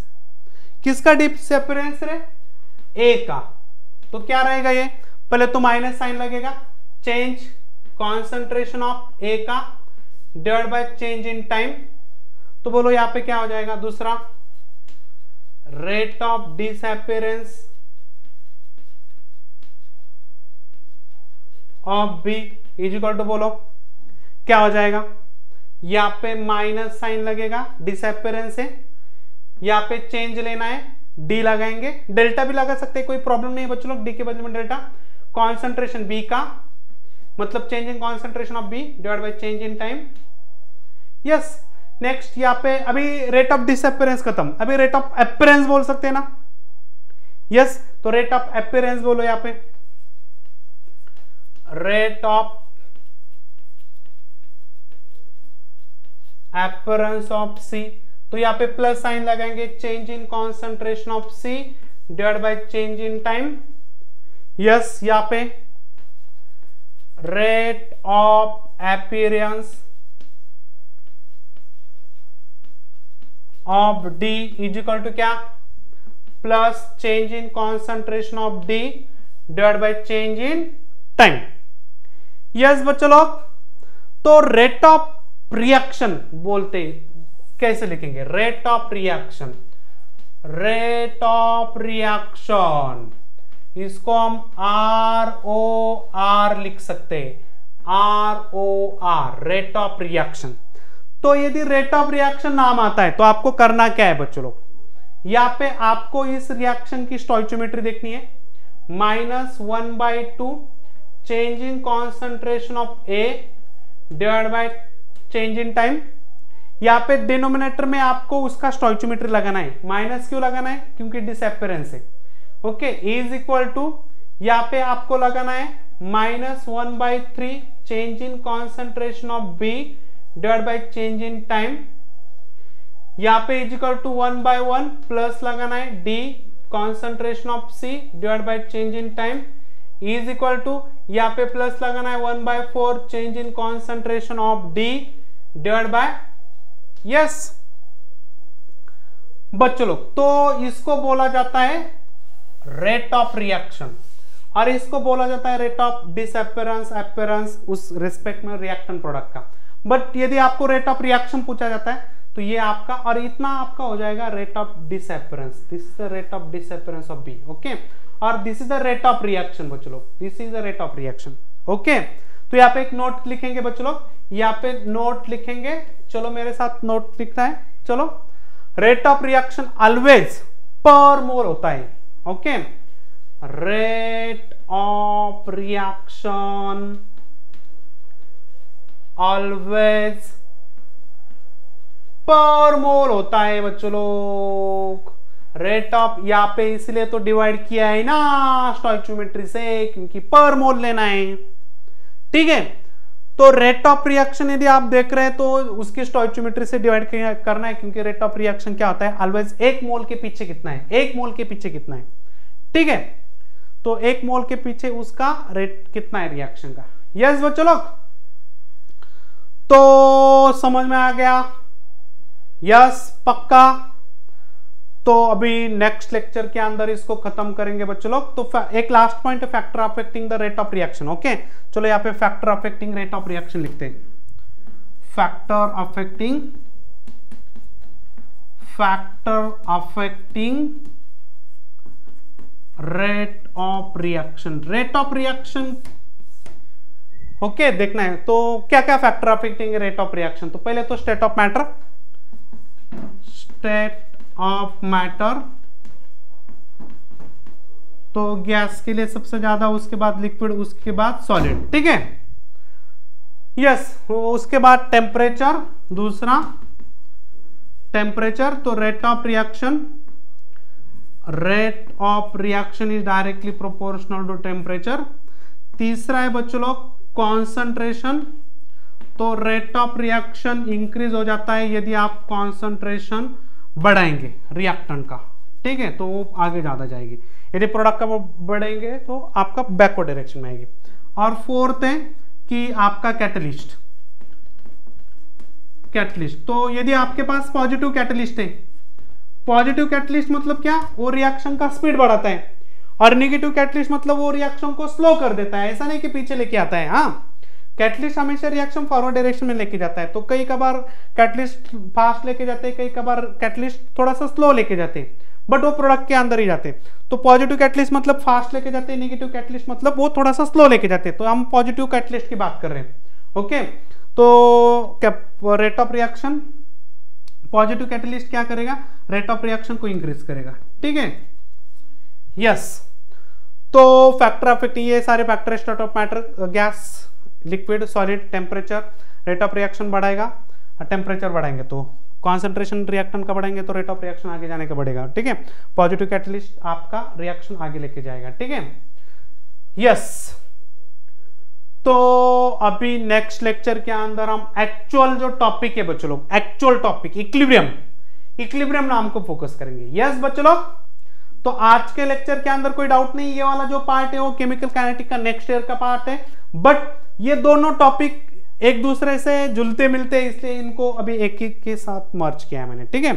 किसका डिसअपीयरेंस रे, ए का, तो क्या रहेगा ये, पहले तो माइनस साइन लगेगा, चेंज कॉन्सेंट्रेशन ऑफ ए का divide by change in time, तो बोलो यहां पे क्या हो जाएगा, दूसरा rate of disappearance of B is equal to, बोलो क्या हो जाएगा, यहां पे माइनस साइन लगेगा डिसअपीयरेंस है, यहां पे चेंज लेना है, डी लगाएंगे, डेल्टा भी लगा सकते हैं, कोई प्रॉब्लम नहीं है बच्चों लोग, डी के बदले में डेल्टा, कॉन्सेंट्रेशन बी का मतलब change in concentration of B divide by change in time. Yes, next यहाँ पे अभी रेट ऑफ डिसअपीयरेंस खत्म, अभी रेट ऑफ अपीयरेंस बोल सकते हैं ना। यस, तो रेट ऑफ अपीयरेंस बोलो यहाँ पे, rate of appearance of C, तो यहाँ पे प्लस साइन लगाएंगे, change in concentration of C divide by change in time. Yes, यहाँ पे rate of appearance of D is equal to क्या, plus change in concentration of D divide by change in time. Yes बच्चों लोग, तो रेट ऑफ रिएक्शन बोलते कैसे लिखेंगे, rate of reaction, rate of reaction इसको हम आर ओ आर लिख सकते हैं, R O R, rate of reaction. तो यदि रेट ऑफ रिएक्शन नाम आता है तो आपको करना क्या है बच्चों लोग, यहाँ पे आपको इस रिएक्शन की स्टोइचियोमेट्री देखनी है, -1/2 change in concentration of A divide by change in time. यहाँ पे डिनोमिनेटर में आपको उसका स्टोइचियोमेट्री लगाना है, माइनस क्यों लगाना है, क्योंकि डिसअपीयरेंस है। ओके, इज इक्वल टू यहाँ पे आपको लगाना है -1/3 change in concentration of B divide by change in time. यहाँ पे इज इक्वल टू 1/1 प्लस लगाना है D concentration of C divide by change in time, is equal to यहाँ पे प्लस लगाना है 1/4 change in concentration of D divide by. Yes बच्चों लोग, तो इसको बोला जाता है रेट ऑफ रिएक्शन और इसको बोला जाता है रेट ऑफ डिसअपीयरेंस, अपीयरेंस उस रिस्पेक्ट में रिएक्टेंट प्रोडक्ट का। बट यदि आपको रेट ऑफ रिएक्शन पूछा जाता है तो ये आपका, और इतना आपका हो जाएगा rate of disappearance, this is the rate of disappearance of B. Okay, और this is the rate of reaction बच्चों लोग, this is the rate of reaction. Okay, तो यहाँ पे एक नोट लिखेंगे बच्चों लोग, यहाँ पे नोट लिखेंगे, चलो मेरे साथ नोट लिखता है, चलो, रेट ऑफ रिएक्शन ऑलवेज पर मोल होता है। Okay, rate of reaction always पर मोल होता है बच्चों लोग। रेट ऑफ यहाँ पे इसलिए तो डिवाइड किया है ना स्टोइचियोमेट्री से, क्योंकि पर मोल लेना है। ठीक है, तो रेट ऑफ रिएक्शन यदि आप देख रहे हैं तो उसकी स्टोइचियोमेट्री से डिवाइड करना है, क्योंकि रेट ऑफ रिएक्शन क्या होता है, ऑलवेज एक मोल के पीछे कितना है, एक मोल के पीछे कितना है। ठीक है, तो एक मोल के पीछे उसका रेट कितना है रिएक्शन का। यस बच्चों लोग, तो समझ में आ गया, यस पक्का। तो अभी नेक्स्ट लेक्चर के अंदर इसको खत्म करेंगे बच्चों लोग। तो एक लास्ट पॉइंट है, factor affecting the rate of reaction. Okay, चलो यहाँ पे factor affecting rate of reaction लिखते हैं, factor affecting rate of reaction, rate of reaction. Okay, देखना है तो क्या क्या factor affecting rate of reaction. तो पहले तो state of matter, state of matter, तो गैस के लिए सबसे ज्यादा, उसके बाद लिक्विड, उसके बाद सॉलिड। ठीक है, यस, उसके बाद टेम्परेचर, दूसरा टेम्परेचर, तो rate of reaction is directly proportional to temperature. तीसरा है बच्चों लोग कॉन्सेंट्रेशन, तो रेट ऑफ रिएक्शन इंक्रीज हो जाता है यदि आप कॉन्सेंट्रेशन बढ़ाएंगे रिएक्टेंट का। ठीक है, तो वो आगे ज्यादा जाएगी, यदि प्रोडक्ट का बढ़ाएंगे तो आपका बैकवर्ड डायरेक्शन में आएगी। और फोर्थ है कि आपका कैटलिस्ट, तो यदि आपके पास पॉजिटिव कैटलिस्ट है, पॉजिटिव कैटलिस्ट मतलब क्या, वो रिएक्शन का स्पीड बढ़ाता है, और निगेटिव कैटलिस्ट मतलब वो रिएक्शन को स्लो कर देता है, ऐसा नहीं कि पीछे लेके आता है। हाँ, कैटलिस्ट हमेशा रिएक्शन फॉरवर्ड डायरेक्शन में लेके जाता है। तो कई कबार कैटलिस्ट फास्ट लेके जाते हैं, कई कबार कैटलिस्ट थोड़ा सा स्लो लेके जाते हैं, बट वो प्रोडक्ट के अंदर ही जाते हैं। तो पॉजिटिव कैटलिस्ट मतलब फास्ट लेके जाते हैं, नेगेटिव कैटलिस्ट मतलब वो थोड़ा सा स्लो लेके जाते हैं। तो हम पॉजिटिव कैटलिस्ट की बात कर रहे हैं। ओके, तो rate of reaction, positive catalyst क्या करेगा, रेट ऑफ रिएक्शन को इंक्रीज करेगा। ठीक है, यस। तो फैक्टर ऑफ, ये सारे factor, state of matter, gas, liquid, solid, temperature, rate of reaction बढ़ाएगा। टेम्परेचर बढ़ाएंगे तो कॉन्सेंट्रेशन रिएक्टेंट का बढ़ाएंगे तो रेट ऑफ रिएक्शन आगे जाने का बढ़ेगा। ठीक है, पॉजिटिव कैटलिस्ट आपका रिएक्शन आगे लेके जाएगा। ठीक है, यस। तो अभी नेक्स्ट लेक्चर के अंदर हम एक्चुअल जो टॉपिक है बच्चों लोग, एक्चुअल टॉपिक इक्विलिब्रियम, इक्विलिब्रियम नाम को फोकस करेंगे। यस बच्चों लोग, तो आज के लेक्चर के अंदर कोई डाउट नहीं, ये वाला जो पार्ट है वो केमिकल काइनेटिक का नेक्स्ट ईयर का पार्ट है, बट ये दोनों टॉपिक एक दूसरे से जुलते मिलते हैं, इसलिए इनको अभी एक एक के साथ मर्ज किया है मैंने। ठीक है,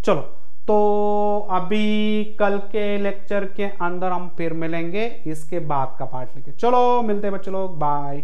चलो, तो अभी कल के लेक्चर के अंदर हम फिर मिलेंगे इसके बाद का पार्ट लेके। चलो मिलते हैं बच्चों लोग, बाय।